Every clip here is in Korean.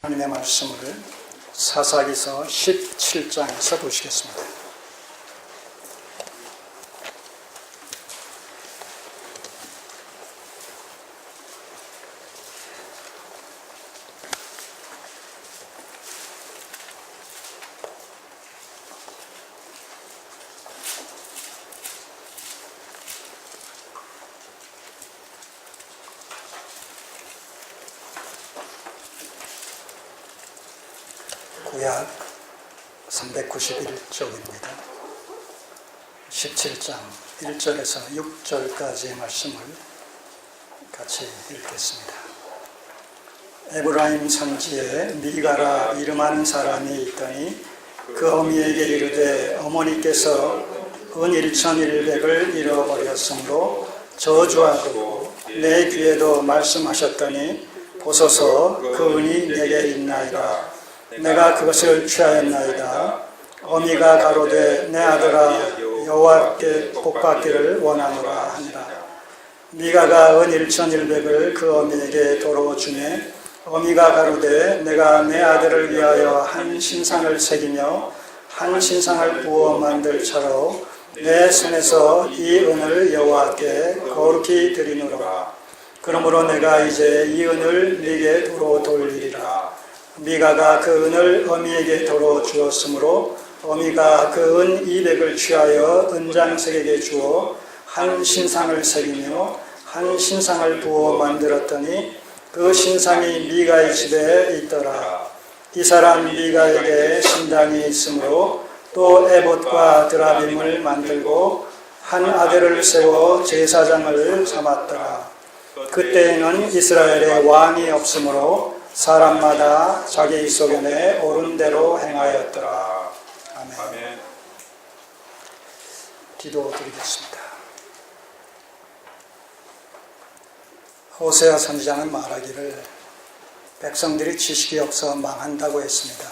하나님의 말씀을 사사기서 17장에서 보시겠습니다. 구약 391쪽입니다. 17장 1절에서 6절까지의 말씀을 같이 읽겠습니다. 에브라임 산지에 미가라 이름하는 사람이 있더니 그 어미에게 이르되 어머니께서 은 1100을 잃어버렸으므로 저주하고 내 귀에도 말씀하셨더니 보소서 그 은이 내게 있나이다. 내가 그것을 취하였나이다. 어미가 가로되 내 아들아 여호와께 복받기를 원하노라 하니라. 미가가 은 1100을 그 어미에게 도로 주매 어미가 가로되 내가 내 아들을 위하여 한 신상을 새기며 한 신상을 부어 만들 차로 내 손에서 이 은을 여호와께 거룩히 드리노라. 그러므로 내가 이제 이 은을 네게 도로 돌리리라. 미가가 그 은을 어미에게 도로 주었으므로 어미가 그 은 200을 취하여 은장색에게 주어 한 신상을 새기며 한 신상을 부어 만들었더니 그 신상이 미가의 집에 있더라. 이 사람 미가에게 신당이 있으므로 또 에봇과 드라빔을 만들고 한 아들을 세워 제사장을 삼았더라. 그때에는 이스라엘에 왕이 없으므로 사람마다 자기 소견에 옳은 대로 행하였더라. 아멘. 기도드리겠습니다. 호세아 선지자는 말하기를 백성들이 지식이 없어 망한다고 했습니다.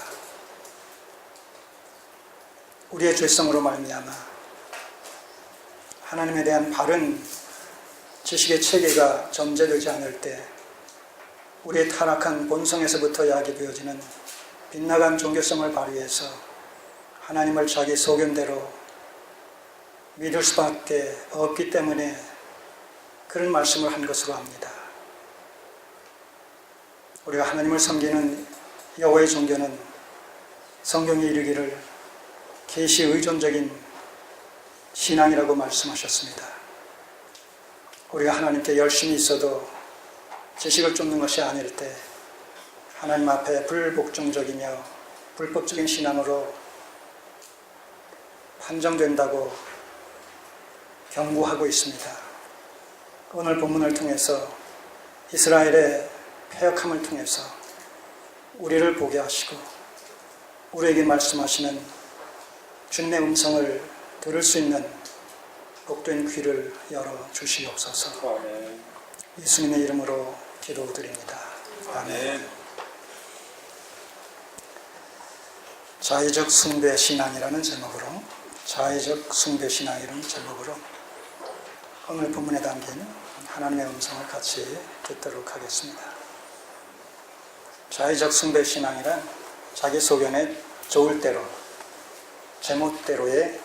우리의 죄성으로 말미암아 하나님에 대한 바른 지식의 체계가 전제되지 않을 때 우리의 타락한 본성에서부터 야기되어지는 빗나간 종교성을 발휘해서 하나님을 자기 소견대로 믿을 수밖에 없기 때문에 그런 말씀을 한 것으로 압니다. 우리가 하나님을 섬기는 여호와의 종교는 성경이 이르기를 계시 의존적인 신앙이라고 말씀하셨습니다. 우리가 하나님께 열심히 있어도 지식을 쫓는 것이 아닐 때 하나님 앞에 불복종적이며 불법적인 신앙으로 판정된다고 경고하고 있습니다. 오늘 본문을 통해서 이스라엘의 패역함을 통해서 우리를 보게 하시고 우리에게 말씀하시는 주님의 음성을 들을 수 있는 복된 귀를 열어 주시옵소서. 예수님의 이름으로 기도드립니다. 아멘. 자의적 숭배 신앙이라는 제목으로 오늘 본문에 담긴 하나님의 음성을 같이 듣도록 하겠습니다. 자의적 숭배 신앙이란 자기 소견에 좋을 대로 제멋대로의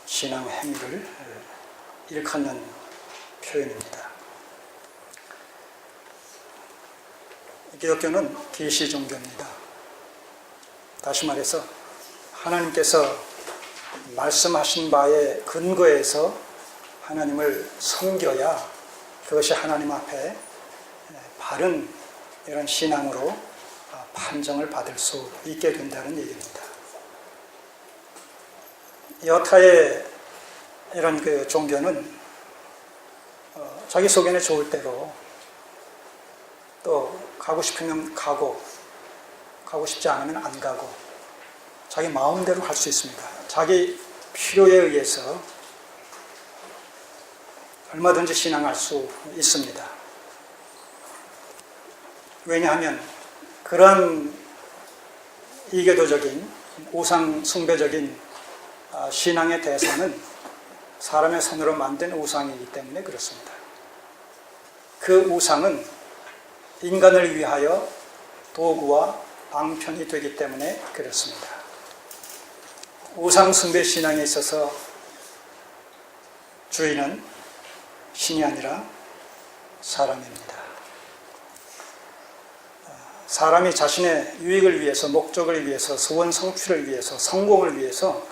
신앙 행위를 일컫는 표현입니다. 기독교는 계시 종교입니다. 다시 말해서 하나님께서 말씀하신 바에 근거해서 하나님을 섬겨야 그것이 하나님 앞에 바른 이런 신앙으로 판정을 받을 수 있게 된다는 얘기입니다. 여타의 이런 그 종교는 자기 소견에 좋을 대로 또 가고 싶으면 가고 싶지 않으면 안 가고 자기 마음대로 할 수 있습니다. 자기 필요에 의해서 얼마든지 신앙할 수 있습니다. 왜냐하면 그런 이교도적인 우상 숭배적인 신앙의 대상은 사람의 손으로 만든 우상이기 때문에 그렇습니다. 그 우상은 인간을 위하여 도구와 방편이 되기 때문에 그렇습니다. 우상 숭배 신앙에 있어서 주인은 신이 아니라 사람입니다. 사람이 자신의 유익을 위해서, 목적을 위해서, 소원 성취를 위해서, 성공을 위해서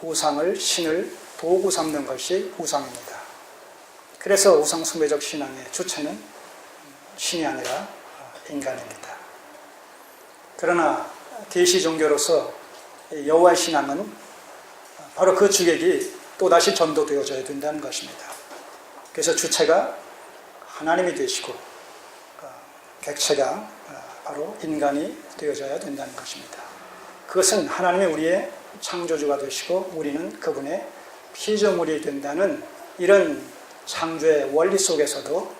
우상을, 신을 도구 삼는 것이 우상입니다. 그래서 우상 숭배적 신앙의 주체는 신이 아니라 인간입니다. 그러나 계시 종교로서 여호와의 신앙은 바로 그 주객이 또다시 전도되어져야 된다는 것입니다. 그래서 주체가 하나님이 되시고 객체가 바로 인간이 되어져야 된다는 것입니다. 그것은 하나님이 우리의 창조주가 되시고 우리는 그분의 피조물이 된다는 이런 창조의 원리 속에서도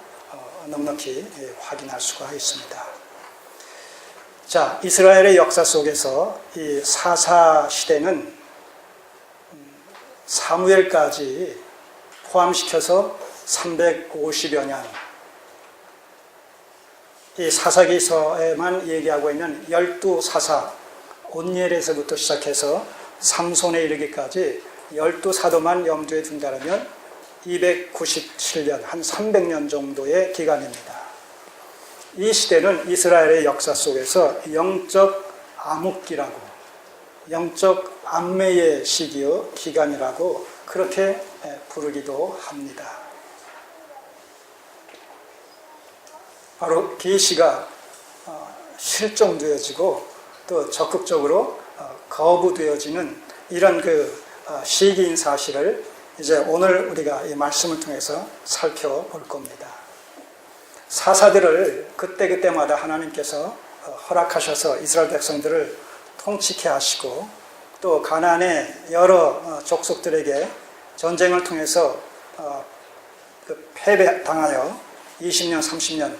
넉넉히 확인할 수가 있습니다. 자, 이스라엘의 역사 속에서 이 사사 시대는 사무엘까지 포함시켜서 350여 년, 이 사사기서에만 얘기하고 있는 12사사, 온니엘에서부터 시작해서 삼손에 이르기까지 12사도만 염두에 둔다면 297년, 한 300년 정도의 기간입니다. 이 시대는 이스라엘의 역사 속에서 영적 암흑기라고, 영적 암매의 시기요, 기간이라고 그렇게 부르기도 합니다. 바로 계시가 실종되어지고 또 적극적으로 거부되어지는 이런 그 시기인 사실을 이제 오늘 우리가 이 말씀을 통해서 살펴볼 겁니다. 사사들을 그때그때마다 하나님께서 허락하셔서 이스라엘 백성들을 통치케 하시고 또 가나안의 여러 족속들에게 전쟁을 통해서 패배당하여 20년, 30년,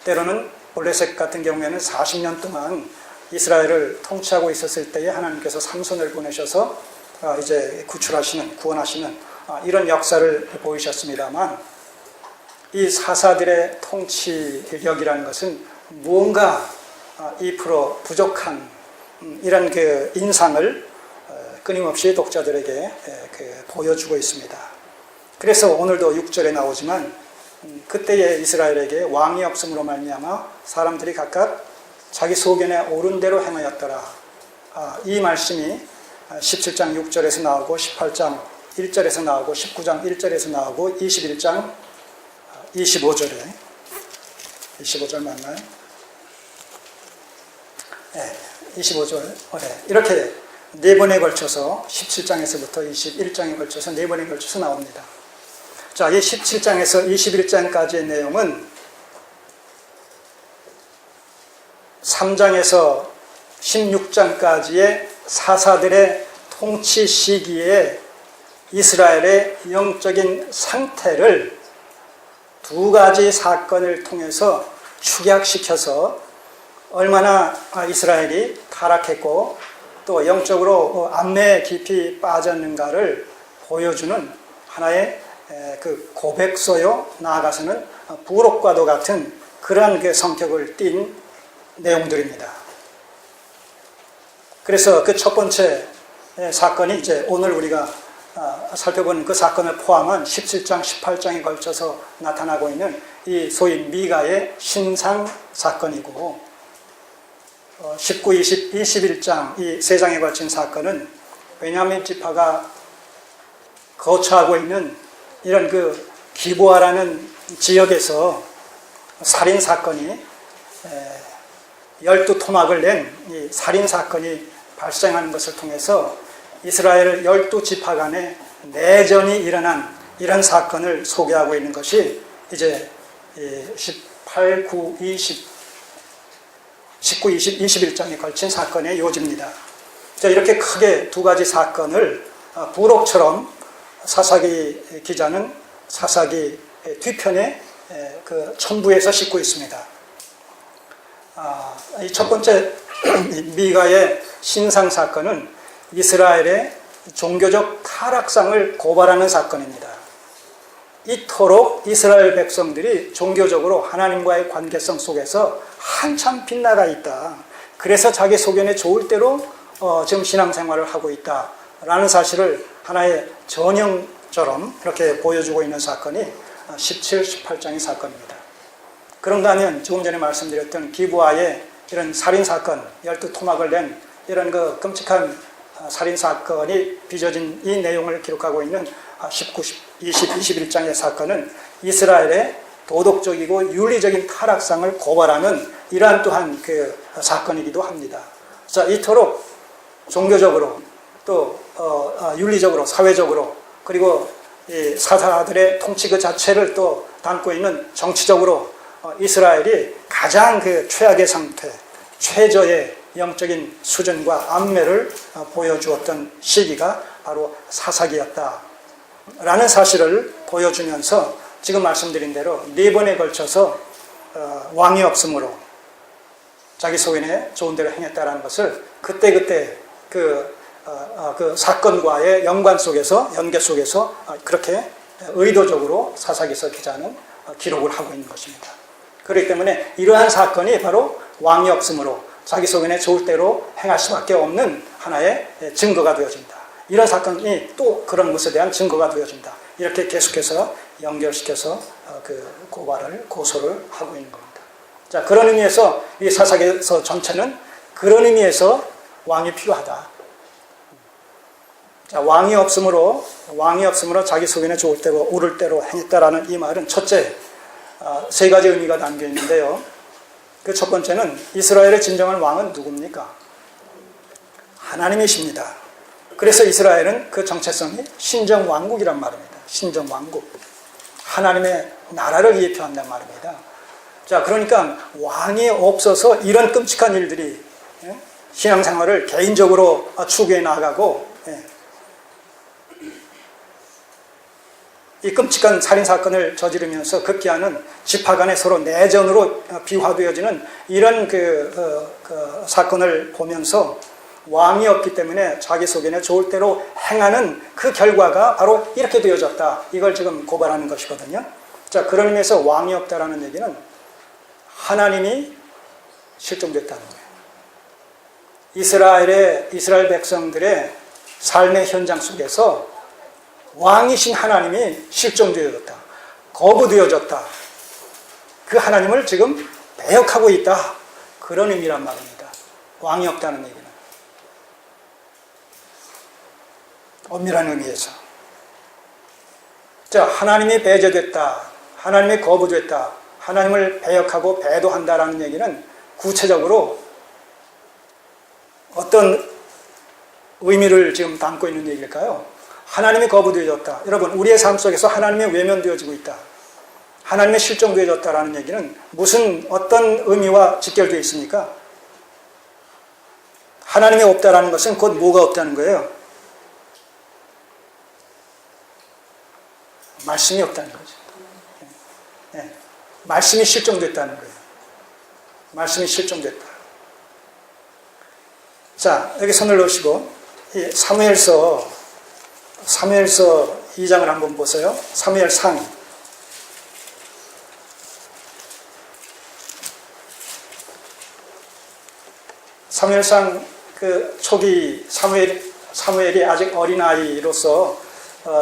때로는 블레셋 같은 경우에는 40년 동안 이스라엘을 통치하고 있었을 때에 하나님께서 삼손을 보내셔서 이제 구출하시는, 구원하시는 이런 역사를 보이셨습니다만, 이 사사들의 통치력이라는 것은 무언가 2% 부족한 이런 그 인상을 끊임없이 독자들에게 보여주고 있습니다. 그래서 오늘도 6절에 나오지만 그때의 이스라엘에게 왕이 없음으로 말미암아 사람들이 각각 자기 소견에 옳은 대로 행하였더라. 이 말씀이 17장 6절에서 나오고 18장 1절에서 나오고 19장 1절에서 나오고 21장 25절에 25절 맞나요? 네, 25절 이렇게 네 번에 걸쳐서 17장에서부터 21장에 걸쳐서 네 번에 걸쳐서 나옵니다. 자, 이 17장에서 21장까지의 내용은 3장에서 16장까지의 사사들의 통치 시기에 이스라엘의 영적인 상태를 두 가지 사건을 통해서 축약시켜서 얼마나 이스라엘이 타락했고 또 영적으로 암매에 깊이 빠졌는가를 보여주는 하나의 그 고백서요, 나아가서는 부록과도 같은 그러한 그 성격을 띤 내용들입니다. 그래서 그 첫 번째 사건이 이제 오늘 우리가 살펴보는 그 사건을 포함한 17장, 18장에 걸쳐서 나타나고 있는 이 소위 미가의 신상 사건이고 19, 20, 21장 이 세 장에 걸친 사건은 베냐민 지파가 거처하고 있는 이런 그 기브아라는 지역에서 살인 사건이 12토막을 낸 이 살인 사건이 발생하는 것을 통해서 이스라엘 12지파 간의 내전이 일어난 이런 사건을 소개하고 있는 것이 이제 18, 9, 20, 19, 20, 21장에 걸친 사건의 요지입니다. 자, 이렇게 크게 두 가지 사건을 부록처럼 사사기 기자는 사사기 뒤편에 그 첨부해서 싣고 있습니다. 이 첫 번째 미가의 신상 사건은 이스라엘의 종교적 타락상을 고발하는 사건입니다. 이토록 이스라엘 백성들이 종교적으로 하나님과의 관계성 속에서 한참 빗나가 있다. 그래서 자기 소견에 좋을 대로 지금 신앙생활을 하고 있다라는 사실을 하나의 전형처럼 이렇게 보여주고 있는 사건이 17, 18장의 사건입니다. 그런가 하면 조금 전에 말씀드렸던 기브아의 이런 살인사건, 12토막을 낸 이런 그 끔찍한 살인사건이 빚어진 이 내용을 기록하고 있는 19, 20, 21장의 사건은 이스라엘의 도덕적이고 윤리적인 타락상을 고발하는 이러한 또한 그 사건이기도 합니다. 자, 이토록 종교적으로 또 윤리적으로, 사회적으로, 그리고 이 사사들의 통치 그 자체를 또 담고 있는 정치적으로 이스라엘이 가장 그 최악의 상태, 최저의 영적인 수준과 안매를 보여주었던 시기가 바로 사사기였다 라는 사실을 보여주면서 지금 말씀드린 대로 4번에 걸쳐서 왕이 없으므로 자기 소견에 좋은 대로 행했다라는 것을 그때그때 그 사건과의 연관 속에서, 연계 속에서 그렇게 의도적으로 사사기서 기자는 기록을 하고 있는 것입니다. 그렇기 때문에 이러한 사건이 바로 왕이 없으므로 자기 소견에 좋을 대로 행할 수밖에 없는 하나의 증거가 되어진다. 이런 사건이 또 그런 것에 대한 증거가 되어진다. 이렇게 계속해서 연결시켜서 그 고소를 하고 있는 겁니다. 자, 그런 의미에서 이 사사기서 전체는 그런 의미에서 왕이 필요하다. 자, 왕이 없으므로 자기 소견에 좋을 대로 옳을 대로 행했다라는 이 말은 첫째, 3가지 의미가 담겨 있는데요. 그 첫 번째는 이스라엘의 진정한 왕은 누굽니까? 하나님이십니다. 그래서 이스라엘은 그 정체성이 신정왕국이란 말입니다. 신정왕국. 하나님의 나라를 예표한단 말입니다. 자, 그러니까 왕이 없어서 이런 끔찍한 일들이 신앙생활을 개인적으로 추구해 나가고 이 끔찍한 살인사건을 저지르면서 급기야는 지파 간에 서로 내전으로 비화되어지는 이런 사건을 보면서 왕이 없기 때문에 자기 소견에 좋을 대로 행하는 그 결과가 바로 이렇게 되어졌다. 이걸 지금 고발하는 것이거든요. 자, 그런 의미에서 왕이 없다라는 얘기는 하나님이 실종됐다는 거예요. 이스라엘 백성들의 삶의 현장 속에서 왕이신 하나님이 실종되어졌다. 거부되어졌다. 그 하나님을 지금 배역하고 있다. 그런 의미란 말입니다. 왕이 없다는 얘기는. 엄밀한 의미에서. 자, 하나님이 배제됐다. 하나님이 거부됐다. 하나님을 배역하고 배도한다라는 얘기는 구체적으로 어떤 의미를 지금 담고 있는 얘기일까요? 하나님이 거부되어졌다. 여러분, 우리의 삶 속에서 하나님이 외면되어지고 있다. 하나님이 실종되어졌다라는 얘기는 어떤 의미와 직결되어 있습니까? 하나님이 없다라는 것은 곧 뭐가 없다는 거예요? 말씀이 없다는 거죠. 네. 말씀이 실종됐다는 거예요. 말씀이 실종됐다. 자, 여기 손을 놓으시고 이 사무엘서 2장을 한번 보세요. 사무엘상. 사무엘상 그 초기 사무엘이 아직 어린아이로서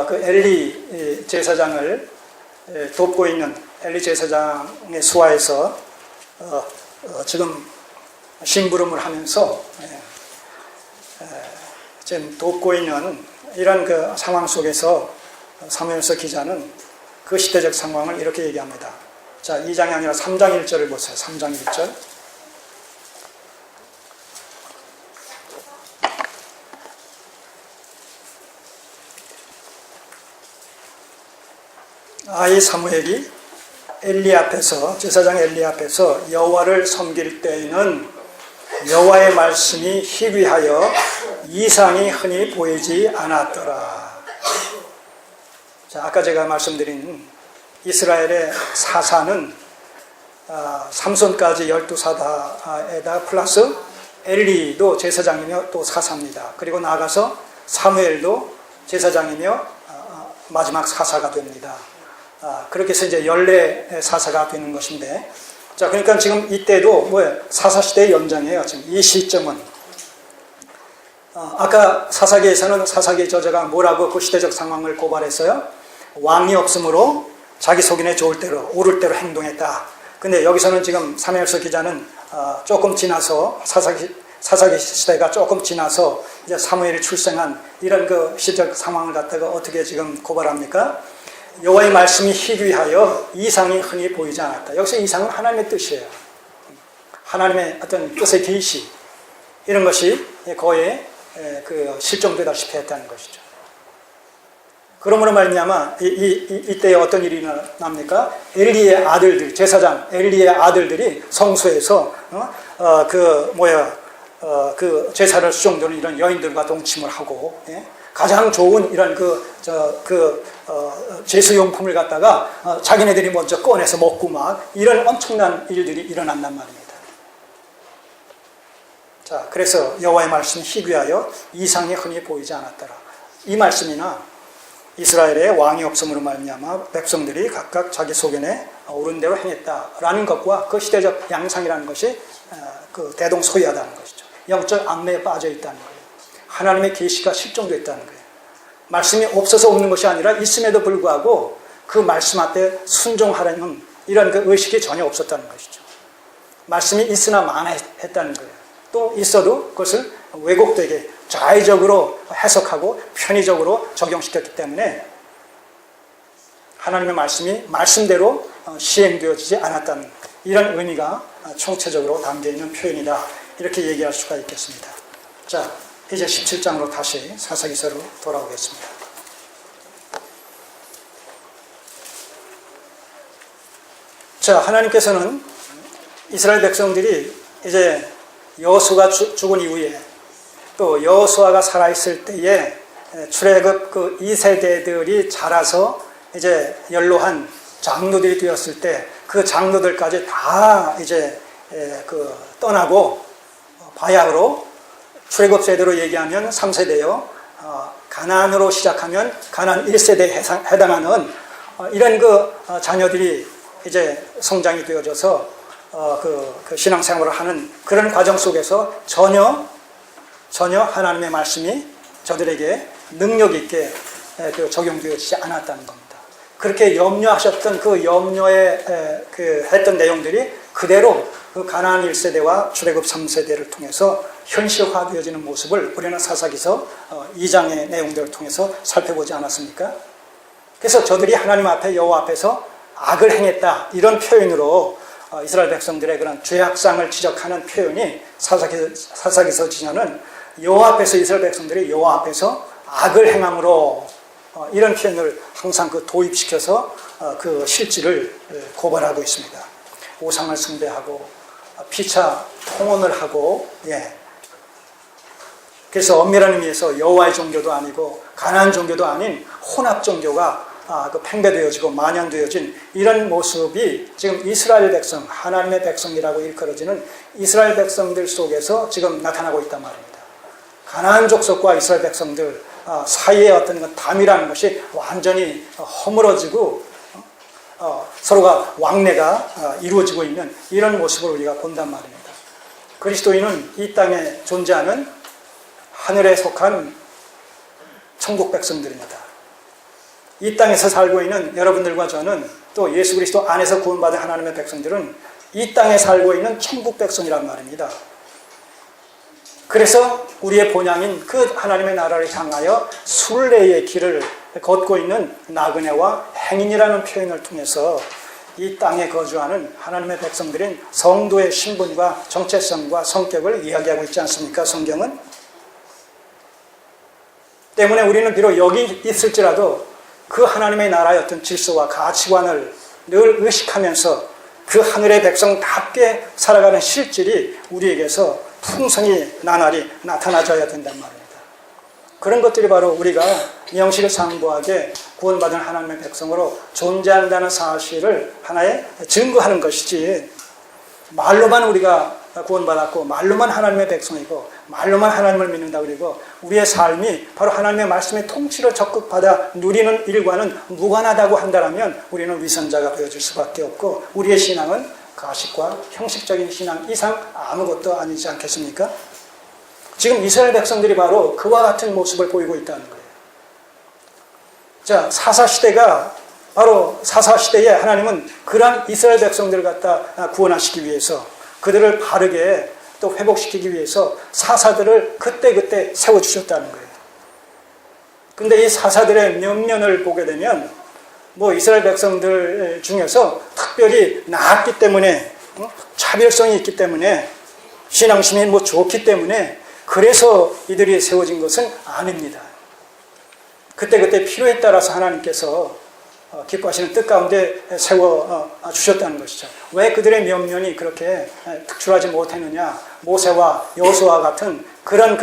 그 엘리 제사장을 돕고 있는 엘리 제사장의 수하에서 지금 심부름을 하면서 지금 돕고 있는 이런 그 상황 속에서 사무엘서 기자는 그 시대적 상황을 이렇게 얘기합니다. 자, 2장이 아니라 3장 1절을 보세요. 3장 1절. 이 사무엘이 엘리 앞에서, 제사장 엘리 앞에서 여호와를 섬길 때에는 여호와의 말씀이 희귀하여 이상이 흔히 보이지 않았더라. 자, 아까 제가 말씀드린 이스라엘의 사사는 삼손까지 12사다에다 플러스 엘리도 제사장이며 또 사사입니다. 그리고 나아가서 사무엘도 제사장이며 마지막 사사가 됩니다. 그렇게 해서 이제 연례 사사가 되는 것인데, 자, 그러니까 지금 이때도 뭐예요? 사사시대의 연장이에요. 지금 이 시점은. 아까 사사기에서는 사사기 저자가 뭐라고 그 시대적 상황을 고발했어요? 왕이 없으므로 자기 속인에 좋을 대로, 옳을 대로 행동했다. 근데 여기서는 지금 사무엘서 기자는 조금 지나서 사사기 시대가 조금 지나서 이제 사무엘이 출생한 이런 그 시대적 상황을 갖다가 어떻게 지금 고발합니까? 여호와의 말씀이 희귀하여 이상이 흔히 보이지 않았다. 여기서 이상은 하나님의 뜻이에요. 하나님의 어떤 뜻의 계시 이런 것이 거의 그 실종되다시피 했다는 것이죠. 그러므로 말미암아 이때 어떤 일이 일어납니까? 엘리의 아들들, 제사장 엘리의 아들들이 성소에서 그 제사를 수종되는 이런 여인들과 동침을 하고, 예? 가장 좋은 이런 제수용품을 갖다가 자기네들이 먼저 꺼내서 먹고 막 이런 엄청난 일들이 일어난단 말입니다. 자, 그래서 여호와의 말씀이 희귀하여 이상이 흔히 보이지 않았더라. 이 말씀이나 이스라엘의 왕이 없음으로 말미암아 백성들이 각각 자기 소견에 옳은 대로 행했다라는 것과 그 시대적 양상이라는 것이 그 대동소이하다는 것이죠. 영적 암매에 빠져 있다는 거예요. 하나님의 계시가 실종됐다는 거예요. 말씀이 없어서 없는 것이 아니라 있음에도 불구하고 그 말씀 앞에 순종하려는 이런 그 의식이 전혀 없었다는 것이죠. 말씀이 있으나 마나했다는 거예요. 또 있어도 그것을 왜곡되게 좌의적으로 해석하고 편의적으로 적용시켰기 때문에 하나님의 말씀이 말씀대로 시행되어지지 않았다는 이런 의미가 총체적으로 담겨있는 표현이다. 이렇게 얘기할 수가 있겠습니다. 자, 이제 17장으로 다시 사사기서로 돌아오겠습니다. 자, 하나님께서는 이스라엘 백성들이 이제 여호수아가 죽은 이후에 또 여호수아가 살아있을 때에 출애굽 그 2세대들이 자라서 이제 연로한 장로들이 되었을 때 그 장로들까지 다 이제 떠나고 바야흐로 출애굽 세대로 얘기하면 3세대요. 가나안으로 시작하면 가나안 1세대에 해당하는 이런 자녀들이 이제 성장이 되어져서 그 신앙생활을 하는 그런 과정 속에서 전혀 하나님의 말씀이 저들에게 능력 있게 적용되어지지 않았다는 겁니다. 그렇게 염려하셨던 그 염려에 했던 내용들이 그대로 그 가나안 1세대와 출애굽 3세대를 통해서 현실화되어지는 모습을 우리는 사사기서 2장의 내용들을 통해서 살펴보지 않았습니까? 그래서 저들이 하나님 앞에 여호와 앞에서 악을 행했다 이런 표현으로 이스라엘 백성들의 그런 죄악상을 지적하는 표현이 사사기서 지녀는 여호와 앞에서 이스라엘 백성들이 여호와 앞에서 악을 행함으로 이런 표현을 항상 도입시켜서 그 실질을 고발하고 있습니다. 우상을 숭배하고 피차 통혼을 하고, 예. 그래서 엄밀한 의미에서 여호와의 종교도 아니고 가나안 종교도 아닌 혼합 종교가 팽배되어지고 만연되어진 이런 모습이 지금 이스라엘 백성, 하나님의 백성이라고 일컬어지는 이스라엘 백성들 속에서 지금 나타나고 있단 말입니다. 가나안 족속과 이스라엘 백성들 사이의 어떤 담이라는 것이 완전히 허물어지고 서로가 왕래가 이루어지고 있는 이런 모습을 우리가 본단 말입니다. 그리스도인은 이 땅에 존재하는 하늘에 속한 천국 백성들입니다. 이 땅에서 살고 있는 여러분들과 저는 또 예수 그리스도 안에서 구원받은 하나님의 백성들은 이 땅에 살고 있는 천국 백성이란 말입니다. 그래서 우리의 본향인 그 하나님의 나라를 향하여 순례의 길을 걷고 있는 나그네와 행인이라는 표현을 통해서 이 땅에 거주하는 하나님의 백성들인 성도의 신분과 정체성과 성격을 이야기하고 있지 않습니까? 성경은. 때문에 우리는 비록 여기 있을지라도 그 하나님의 나라의 어떤 질서와 가치관을 늘 의식하면서 그 하늘의 백성답게 살아가는 실질이 우리에게서 풍성히 나날이 나타나줘야 된단 말입니다. 그런 것들이 바로 우리가 명실상부하게 구원받은 하나님의 백성으로 존재한다는 사실을 하나의 증거하는 것이지, 말로만 우리가 구원받았고 말로만 하나님의 백성이고 말로만 하나님을 믿는다 그리고 우리의 삶이 바로 하나님의 말씀의 통치를 적극 받아 누리는 일과는 무관하다고 한다면 우리는 위선자가 되어줄 수밖에 없고 우리의 신앙은 가식과 형식적인 신앙 이상 아무것도 아니지 않겠습니까? 지금 이스라엘 백성들이 바로 그와 같은 모습을 보이고 있다는 거예요. 자, 사사시대가 바로 사사시대에 하나님은 그러한 이스라엘 백성들을 갖다 구원하시기 위해서 그들을 바르게 또 회복시키기 위해서 사사들을 그때그때 세워주셨다는 거예요. 근데 이 사사들의 면면을 보게 되면 뭐 이스라엘 백성들 중에서 특별히 나았기 때문에 차별성이 있기 때문에 신앙심이 뭐 좋기 때문에 그래서 이들이 세워진 것은 아닙니다. 그때그때 필요에 따라서 하나님께서 기뻐하시는 뜻 가운데 세워 주셨다는 것이죠. 왜 그들의 면면이 그렇게 특출하지 못했느냐? 모세와 여호수아 같은 그런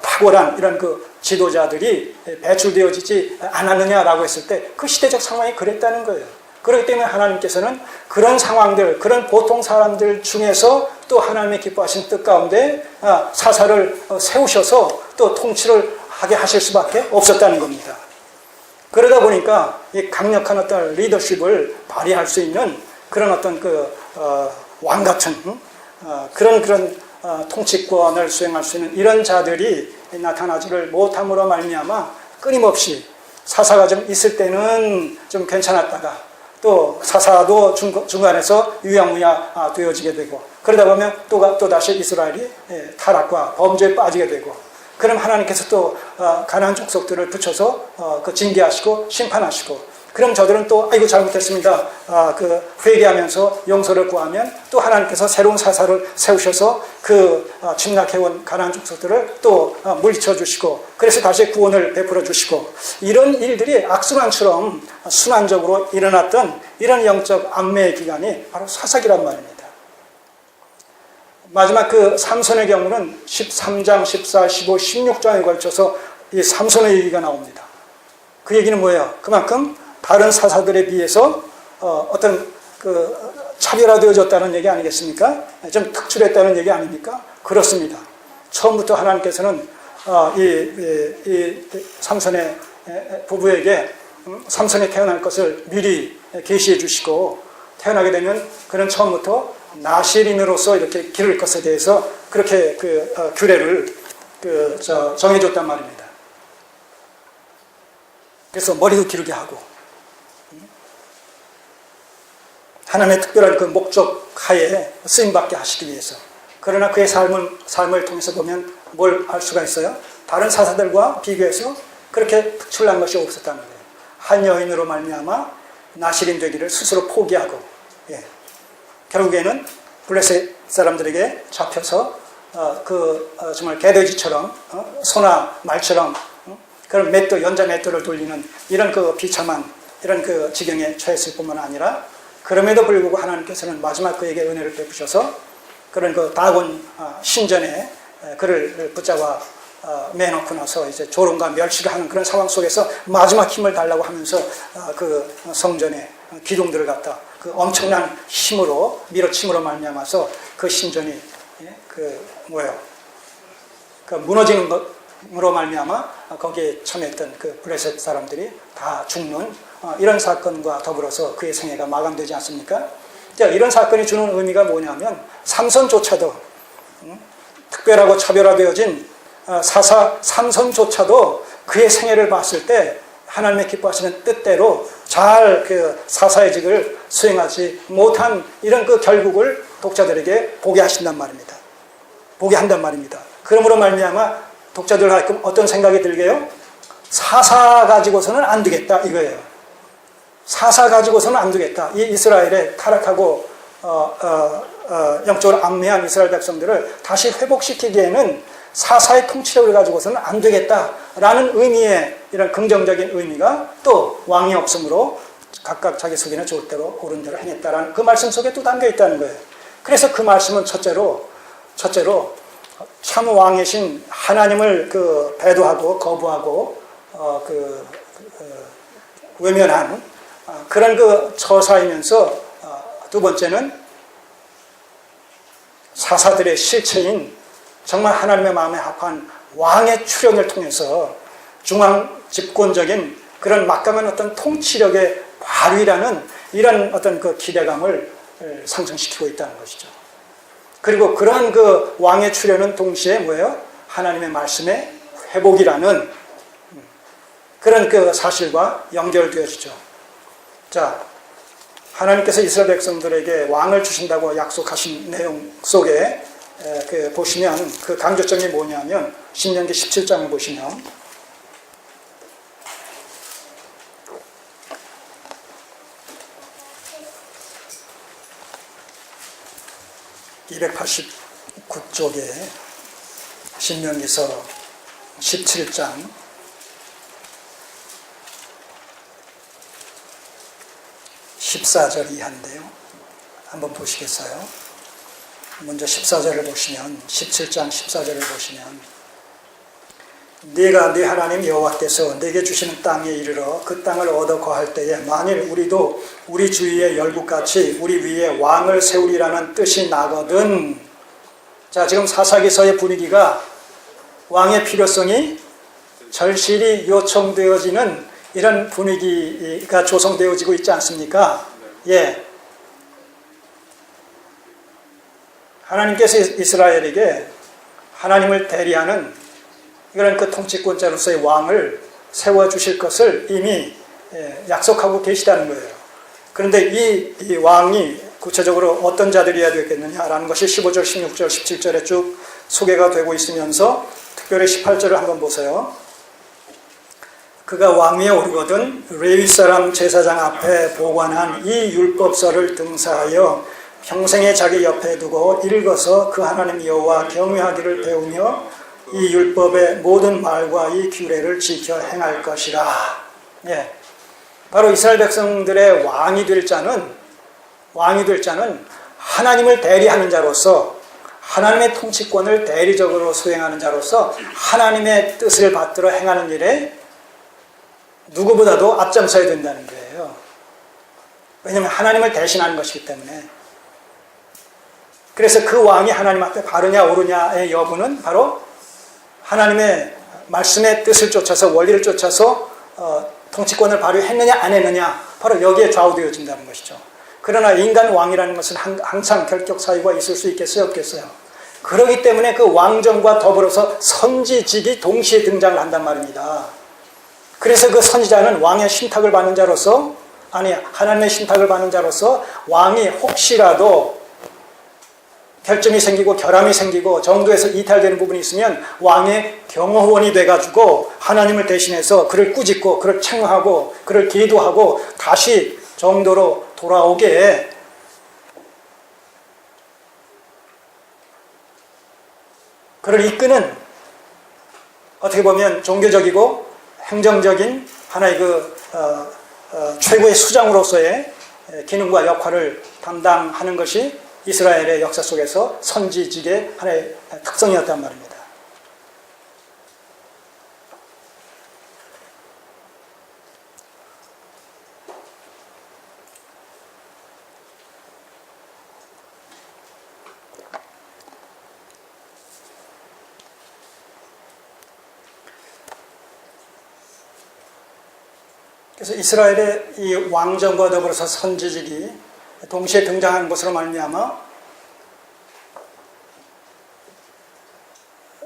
탁월한 이런 지도자들이 배출되어지지 않았느냐라고 했을 때 그 시대적 상황이 그랬다는 거예요. 그렇기 때문에 하나님께서는 그런 상황들, 그런 보통 사람들 중에서 또 하나님의 기뻐하신 뜻 가운데 사사를 세우셔서 또 통치를 하게 하실 수밖에 없었다는 겁니다. 그러다 보니까 이 강력한 어떤 리더십을 발휘할 수 있는 그런 어떤 왕 같은 그런 통치권을 수행할 수 있는 이런 자들이 나타나지를 못함으로 말미암아 끊임없이 사사가 좀 있을 때는 좀 괜찮았다가 또 사사도 중간에서 유야무야 되어지게 되고 그러다 보면 또 다시 이스라엘이 타락과 범죄에 빠지게 되고 그럼 하나님께서 또 가나안 족속들을 붙여서 징계하시고 심판하시고 그럼 저들은 또 아이고 잘못했습니다 회개하면서 용서를 구하면 또 하나님께서 새로운 사사를 세우셔서 침략해온 가나안 족속들을 또 물리쳐 주시고 그래서 다시 구원을 베풀어 주시고 이런 일들이 악순환처럼 순환적으로 일어났던 이런 영적 안매의 기간이 바로 사사기란 말입니다. 마지막 삼손의 경우는 13장, 14, 15, 16장에 걸쳐서 이 삼손의 얘기가 나옵니다. 그 얘기는 뭐예요? 그만큼 다른 사사들에 비해서 어떤 차별화되어졌다는 얘기 아니겠습니까? 좀 특출했다는 얘기 아닙니까? 그렇습니다. 처음부터 하나님께서는 이 삼손의 부부에게 삼손이 태어날 것을 미리 계시해 주시고 태어나게 되면 그는 처음부터 나시린으로서 이렇게 기를 것에 대해서 그렇게 규례를 정해줬단 말입니다. 그래서 머리도 기르게 하고 하나님의 특별한 목적 하에 쓰임받게 하시기 위해서. 그러나 그의 삶을 통해서 보면 뭘 알 수가 있어요? 다른 사사들과 비교해서 그렇게 특출난 것이 없었다는 거예요. 한 여인으로 말미암아 나시린 되기를 스스로 포기하고 결국에는 블레셋 사람들에게 잡혀서 정말 개돼지처럼 소나 말처럼 그런 연자 맷돌을 돌리는 이런 비참한 이런 지경에 처했을 뿐만 아니라 그럼에도 불구하고 하나님께서는 마지막 그에게 은혜를 베푸셔서 그런 다곤 신전에 그를 붙잡아 매놓고 나서 이제 조롱과 멸시를 하는 그런 상황 속에서 마지막 힘을 달라고 하면서 성전에 기둥들을 갖다 엄청난 힘으로 밀어침으로 말미암아서 그 신전이 무너지는 것으로 말미암아 거기에 처했던 블레셋 사람들이 다 죽는 이런 사건과 더불어서 그의 생애가 마감되지 않습니까? 이런 사건이 주는 의미가 뭐냐면 삼손조차도 특별하고 차별화되어진 사사 삼손조차도 그의 생애를 봤을 때 하나님의 기뻐하시는 뜻대로 잘 사사의 직을 수행하지 못한 이런 결국을 독자들에게 보게 하신단 말입니다. 보게 한단 말입니다. 그러므로 말미암아 독자들 가끔 어떤 생각이 들게요? 사사 가지고서는 안 되겠다 이거예요. 사사 가지고서는 안 되겠다. 이 이스라엘의 타락하고 영적으로 암매한 이스라엘 백성들을 다시 회복시키기에는 사사의 통치력을 가지고서는 안 되겠다라는 의미의 이런 긍정적인 의미가 또 왕이 없으므로 각각 자기 속에는 좋을 대로 옳은 대로 행했다라는 그 말씀 속에 또 담겨 있다는 거예요. 그래서 그 말씀은 첫째로 참 왕이신 하나님을 배도하고 거부하고 외면한 그런 처사이면서 두 번째는 사사들의 실체인 정말 하나님의 마음에 합한 왕의 출현을 통해서 중앙 집권적인 그런 막강한 어떤 통치력의 발휘라는 이런 어떤 그 기대감을 상승시키고 있다는 것이죠. 그리고 그러한 그 왕의 출현은 동시에 뭐예요? 하나님의 말씀의 회복이라는 그런 그 사실과 연결되어지죠. 자, 하나님께서 이스라엘 백성들에게 왕을 주신다고 약속하신 내용 속에 보시면 그 강조점이 뭐냐면 신명기 17장을 보시면 289쪽에 신명기서 17장 14절 이하인데요. 한번 보시겠어요? 먼저 14절을 보시면 17장 14절을 보시면 네가 네 하나님 여호와께서 네게 주시는 땅에 이르러 그 땅을 얻어 거할 때에 만일 우리도 우리 주위의 열국같이 우리 위에 왕을 세우리라는 뜻이 나거든. 자, 지금 사사기서의 분위기가 왕의 필요성이 절실히 요청되어지는 이런 분위기가 조성되어지고 있지 않습니까? 예. 하나님께서 이스라엘에게 하나님을 대리하는 이런 그 통치권자로서의 왕을 세워주실 것을 이미 약속하고 계시다는 거예요. 그런데 이 왕이 구체적으로 어떤 자들이어야 되겠느냐라는 것이 15절, 16절, 17절에 쭉 소개가 되고 있으면서 특별히 18절을 한번 보세요. 그가 왕위에 오르거든 레위 사람 제사장 앞에 보관한 이 율법서를 등사하여 평생에 자기 옆에 두고 읽어서 그 하나님 여호와 경외하기를 배우며 이 율법의 모든 말과 이 규례를 지켜 행할 것이라. 예. 바로 이스라엘 백성들의 왕이 될 자는 하나님을 대리하는 자로서 하나님의 통치권을 대리적으로 수행하는 자로서 하나님의 뜻을 받들어 행하는 일에 누구보다도 앞장서야 된다는 거예요. 왜냐하면 하나님을 대신하는 것이기 때문에. 그래서 그 왕이 하나님 앞에 바르냐 옳으냐의 여부는 바로 하나님의 말씀의 뜻을 쫓아서 원리를 쫓아서 통치권을 발휘했느냐 안 했느냐 바로 여기에 좌우되어진다는 것이죠. 그러나 인간 왕이라는 것은 항상 결격 사유가 있을 수 있겠어요? 없겠어요? 그렇기 때문에 그 왕정과 더불어서 선지직이 동시에 등장을 한단 말입니다. 그래서 그 선지자는 왕의 신탁을 받는 자로서 하나님의 신탁을 받는 자로서 왕이 혹시라도 결점이 생기고 결함이 생기고 정도에서 이탈되는 부분이 있으면 왕의 경호원이 돼가지고 하나님을 대신해서 그를 꾸짖고 그를 책망하고 그를 기도하고 다시 정도로 돌아오게 그를 이끄는 어떻게 보면 종교적이고 행정적인 하나의 최고의 수장으로서의 기능과 역할을 담당하는 것이 이스라엘의 역사 속에서 선지직의 하나의 특성이었단 말입니다. 그래서 이스라엘의 이 왕정과 더불어서 선지직이 동시에 등장하는 것으로 말미암아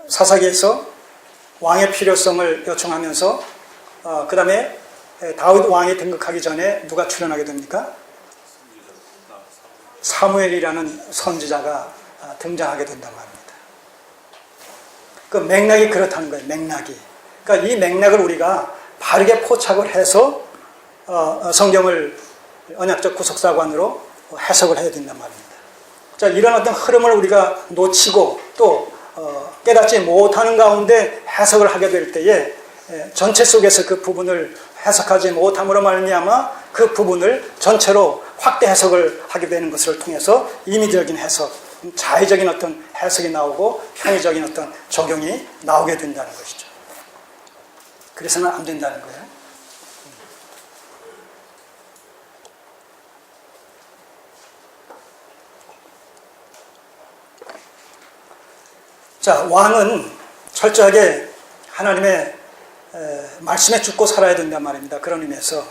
사사기에서 왕의 필요성을 요청하면서 그 다음에 다윗 왕이 등극하기 전에 누가 출현하게 됩니까? 사무엘이라는 선지자가 등장하게 된단 말입니다. 그 맥락이 그렇다는 거예요. 맥락이. 그러니까 이 맥락을 우리가 바르게 포착을 해서 성경을 언약적 구속사관으로 해석을 해야 된단 말입니다. 자, 이런 어떤 흐름을 우리가 놓치고 또 깨닫지 못하는 가운데 해석을 하게 될 때에 전체 속에서 그 부분을 해석하지 못함으로 말미암아 그 부분을 전체로 확대 해석을 하게 되는 것을 통해서 임의적인 해석, 자의적인 어떤 해석이 나오고 편의적인 어떤 적용이 나오게 된다는 것이죠. 그래서는 안 된다는 거예요. 자, 왕은 철저하게 하나님의 말씀에 죽고 살아야 된단 말입니다. 그런 의미에서.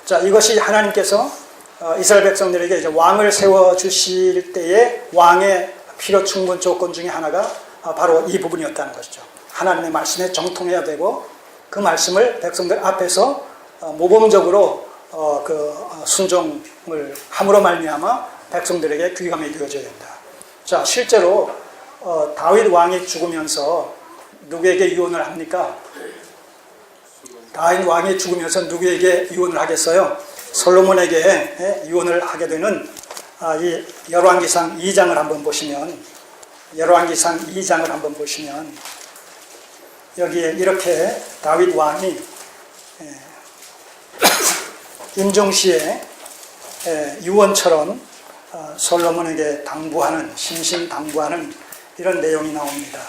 자, 이것이 하나님께서 이스라엘 백성들에게 이제 왕을 세워주실 때의 왕의 필요 충분 조건 중에 하나가 바로 이 부분이었다는 것이죠. 하나님의 말씀에 정통해야 되고 그 말씀을 백성들 앞에서 모범적으로 순종을 함으로 말미암아 백성들에게 귀감이 되어져야 된다. 자, 실제로 다윗 왕이 죽으면서 누구에게 유언을 합니까? 다윗 왕이 죽으면서 누구에게 유언을 하겠어요? 솔로몬에게 유언을 하게 되는 이 열왕기상 2장을 한번 보시면, 열왕기상 2장을 한번 보시면 여기에 이렇게 다윗 왕이 임종시에 유언처럼 솔로몬에게 당부하는, 신심당부하는 이런 내용이 나옵니다.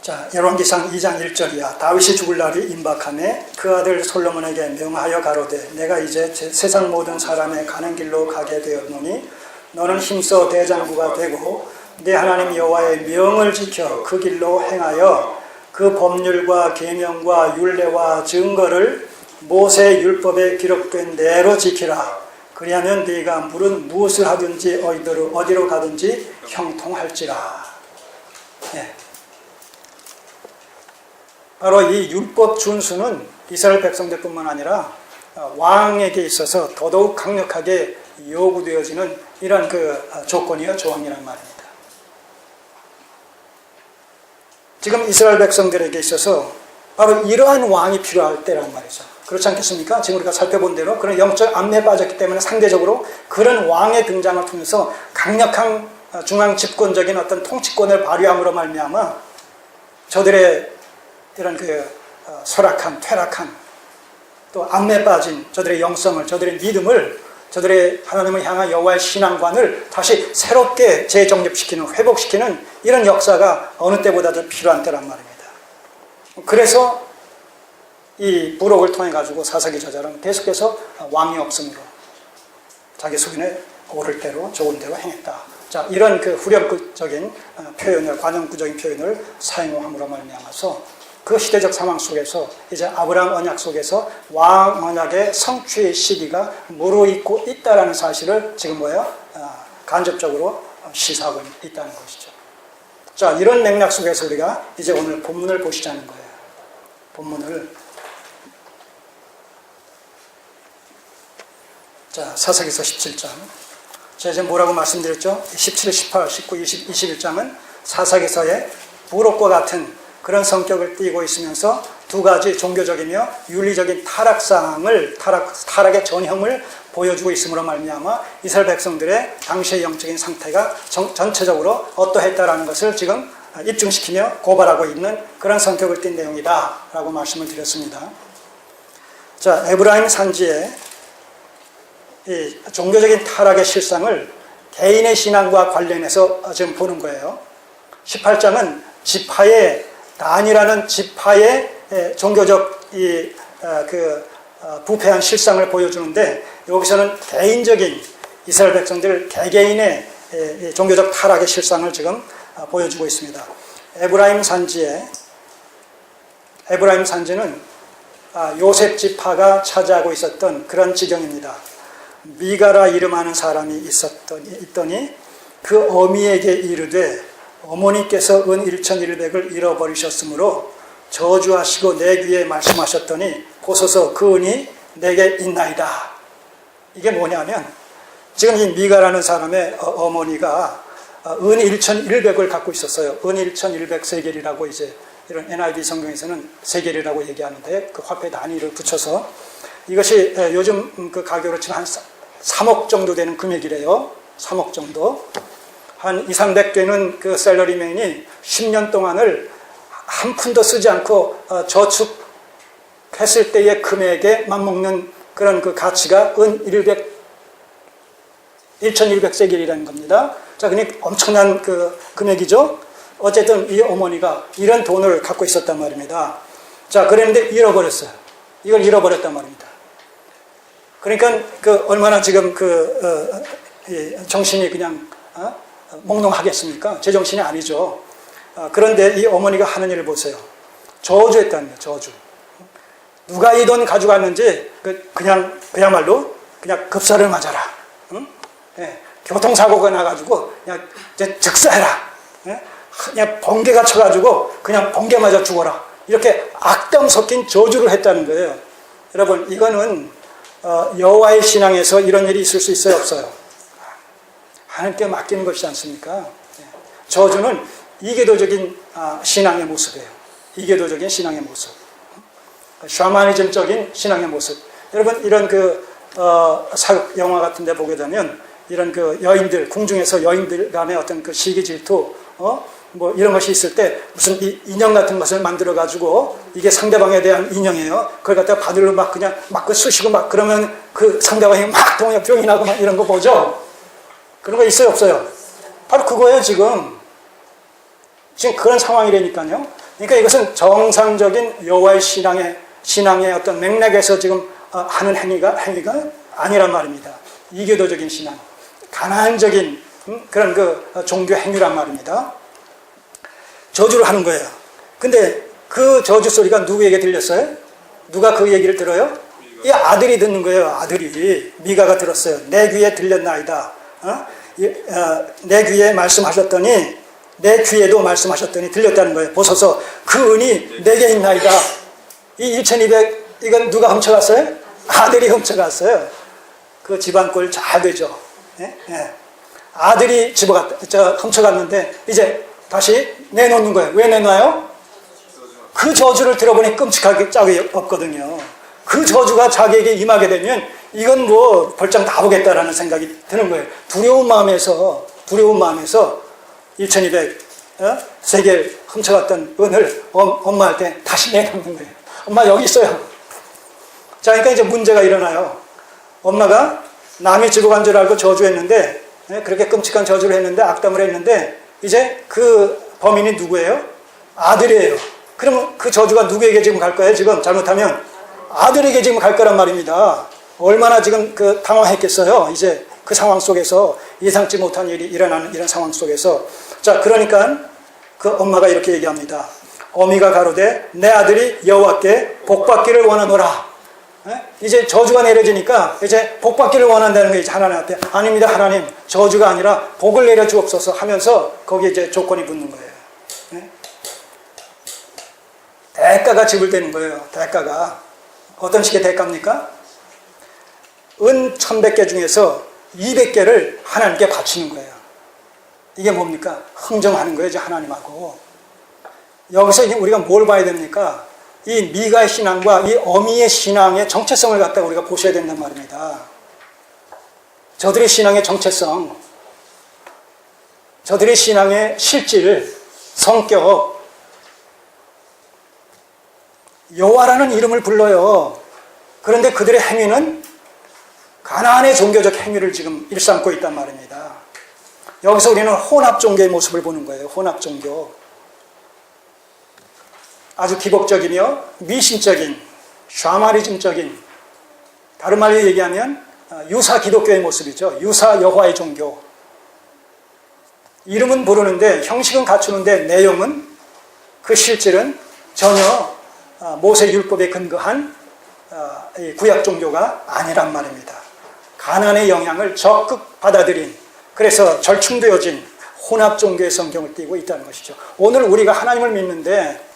자, 열왕기상 2장 1절이야. 다윗이 죽을 날이 임박하매 그 아들 솔로몬에게 명하여 가로되 내가 이제 세상 모든 사람의 가는 길로 가게 되었노니 너는 힘써 대장부가 되고 내 하나님 여호와의 명을 지켜 그 길로 행하여 그 법률과 계명과 율례와 증거를 모세 율법에 기록된 대로 지키라. 그리하면 네가 무엇을 하든지 어디로 가든지 형통할지라. 예. 바로 이 율법 준수는 이스라엘 백성들뿐만 아니라 왕에게 있어서 더더욱 강력하게 요구되어지는 이런 조건이요, 조항이란 말입니다. 지금 이스라엘 백성들에게 있어서 바로 이러한 왕이 필요할 때란 말이죠. 그렇지 않겠습니까? 지금 우리가 살펴본 대로 그런 영적 암내에 빠졌기 때문에 상대적으로 그런 왕의 등장을 통해서 강력한 중앙 집권적인 어떤 통치권을 발휘함으로 말미암아 저들의 이런 소락한, 퇴락한, 또 암내에 빠진 저들의 영성을, 저들의 믿음을, 저들의 하나님을 향한 여호와의 신앙관을 다시 새롭게 재정립시키는, 회복시키는 이런 역사가 어느 때보다도 필요한 때란 말입니다. 그래서 이 부록을 통해 가지고 사사기 저자는 계속해서 왕이 없으므로 자기 소견에 옳을 대로 좋은 대로 행했다. 자, 이런 후렴구적인 표현을, 관용구적인 표현을 사용함으로 말미암아서 그 시대적 상황 속에서 이제 아브라함 언약 속에서 왕 언약의 성취의 시기가 무르익고 있다라는 사실을 지금 간접적으로 시사하고 있다는 것이죠. 자, 이런 맥락 속에서 우리가 이제 오늘 본문을 보시자는 거예요. 본문을. 자, 사사기서 17장. 제가 이제 뭐라고 말씀드렸죠? 17, 18, 19, 20, 21장은 사사기서의 부록과 같은 그런 성격을 띠고 있으면서 두 가지 종교적이며 윤리적인 타락의 전형을 보여주고 있음으로 말미암아 이스라엘 백성들의 당시의 영적인 상태가 전체적으로 어떠했다라는 것을 지금 입증시키며 고발하고 있는 그런 성격을 띈 내용이다라고 말씀을 드렸습니다. 자, 에브라임 산지에 이 종교적인 타락의 실상을 개인의 신앙과 관련해서 지금 보는 거예요. 18장은 지파의 단이라는 지파의 종교적 부패한 실상을 보여주는데 여기서는 개인적인 이스라엘 백성들 개개인의 종교적 타락의 실상을 지금 보여주고 있습니다. 에브라임 산지는 요셉 지파가 차지하고 있었던 그런 지경입니다. 미가라 이름하는 사람이 있더니 그 어미에게 이르되 어머니께서 은 1,100을 잃어버리셨으므로 저주하시고 내 귀에 말씀하셨더니 보소서 그 은이 내게 있나이다. 이게 뭐냐면 지금 이 미가라는 사람의 어머니가 은 1,100을 갖고 있었어요. 은 1,100 세겔이라고 이제 이런 NIV 성경에서는 세겔이라고 얘기하는데 그 화폐 단위를 붙여서 이것이 요즘 그 가격으로 치면 한 3억 정도 되는 금액이래요. 3억 정도. 한 200, 300되는 그 셀러리맨이 10년 동안을 한 푼도 쓰지 않고 저축했을 때의 금액에 맞먹는 그런 그 가치가 은 1,100 세겔이라는 겁니다. 자, 그러니까 엄청난 그 금액이죠. 어쨌든 이 어머니가 이런 돈을 갖고 있었단 말입니다. 자, 그랬는데 잃어버렸어요. 이걸 잃어버렸단 말입니다. 그러니까 얼마나 지금 정신이 그냥 몽롱하겠습니까? 제정신이 아니죠. 그런데 이 어머니가 하는 일을 보세요. 저주했다는 거예요. 저주. 누가 이 돈 가져갔는지 그야말로 그냥 급사를 맞아라. 응? 예, 교통사고가 나가지고 그냥 즉사해라. 예? 그냥 번개가 쳐가지고 그냥 번개 맞아 죽어라. 이렇게 악담 섞인 저주를 했다는 거예요. 여러분, 이거는 여호와의 신앙에서 이런 일이 있을 수 있어요, 없어요? 하나님께 맡기는 것이지 않습니까? 저주는 이계도적인 신앙의 모습이에요. 이계도적인 신앙의 모습. 샤머니즘적인 신앙의 모습. 여러분, 이런 사극 영화 같은 데 보게 되면 이런 여인들, 궁중에서 여인들 간의 어떤 시기 질투, 뭐 이런 것이 있을 때 무슨 인형 같은 것을 만들어가지고 이게 상대방에 대한 인형이에요. 그걸 갖다가 바늘로 막 그냥 막 쑤시고 막 그러면 그 상대방이 막 병이 나고 막 이런 거 보죠? 그런 거 있어요, 없어요? 바로 그거예요, 지금. 지금 그런 상황이라니까요. 그러니까 이것은 정상적인 여호와의 신앙의 어떤 맥락에서 지금 하는 행위가 아니란 말입니다. 이교도적인 신앙, 가난적인 그런 종교 행위란 말입니다. 저주를 하는 거예요. 근데 그 저주 소리가 누구에게 들렸어요? 누가 그 얘기를 들어요? 이 아들이 듣는 거예요. 아들이. 미가가 들었어요. 내 귀에 들렸나이다. 내 귀에 말씀하셨더니, 내 귀에도 말씀하셨더니 들렸다는 거예요. 보소서 그 은이 내게 있나이다. 이 1200 이건 누가 훔쳐갔어요? 아들이 훔쳐갔어요. 그 집안 꼴 잘 되죠. 예? 예. 아들이 훔쳐갔는데 이제 다시 내놓는 거예요. 왜 내놔요? 그 저주를 들어보니 끔찍하게 짝이 없거든요. 그 저주가 자기에게 임하게 되면 이건 뭐 벌장 나오겠다라는 생각이 드는 거예요. 두려운 마음에서 1200 세계 훔쳐갔던 은을 엄마한테 다시 내놓는 거예요. 엄마 여기 있어요. 자, 그러니까 이제 문제가 일어나요. 엄마가 남이 집어 간 줄 알고 저주했는데, 그렇게 끔찍한 저주를 했는데, 악담을 했는데, 이제 그 범인이 누구예요? 아들이에요. 그러면 그 저주가 누구에게 지금 갈 거예요? 지금 잘못하면 아들에게 지금 갈 거란 말입니다. 얼마나 지금 당황했겠어요. 이제 그 상황 속에서 예상치 못한 일이 일어나는 이런 상황 속에서. 자, 그러니까 그 엄마가 이렇게 얘기합니다. 어미가 가로되 내 아들이 여호와께 복받기를 원하노라. 이제 저주가 내려지니까 이제 복받기를 원한다는 게 이제 하나님 앞에, 아닙니다 하나님, 저주가 아니라 복을 내려주옵소서 하면서 거기에 이제 조건이 붙는 거예요. 대가가 지불되는 거예요. 대가가 어떤 식의 대가입니까? 은 1100개 중에서 200개를 하나님께 바치는 거예요. 이게 뭡니까? 흥정하는 거예요, 이제 하나님하고. 여기서 이제 우리가 뭘 봐야 됩니까? 이 미가의 신앙과 이 어미의 신앙의 정체성을 갖다가 우리가 보셔야 된단 말입니다. 저들의 신앙의 정체성, 저들의 신앙의 실질, 성격, 여호와라는 이름을 불러요. 그런데 그들의 행위는 가나안의 종교적 행위를 지금 일삼고 있단 말입니다. 여기서 우리는 혼합 종교의 모습을 보는 거예요. 혼합 종교. 아주 기복적이며 미신적인, 샤머니즘적인, 다른 말로 얘기하면 유사 기독교의 모습이죠. 유사 여호와의 종교. 이름은 부르는데, 형식은 갖추는데 내용은, 그 실질은 전혀 모세 율법에 근거한 구약 종교가 아니란 말입니다. 가나안의 영향을 적극 받아들인, 그래서 절충되어진 혼합 종교의 성경을 띠고 있다는 것이죠. 오늘 우리가 하나님을 믿는데,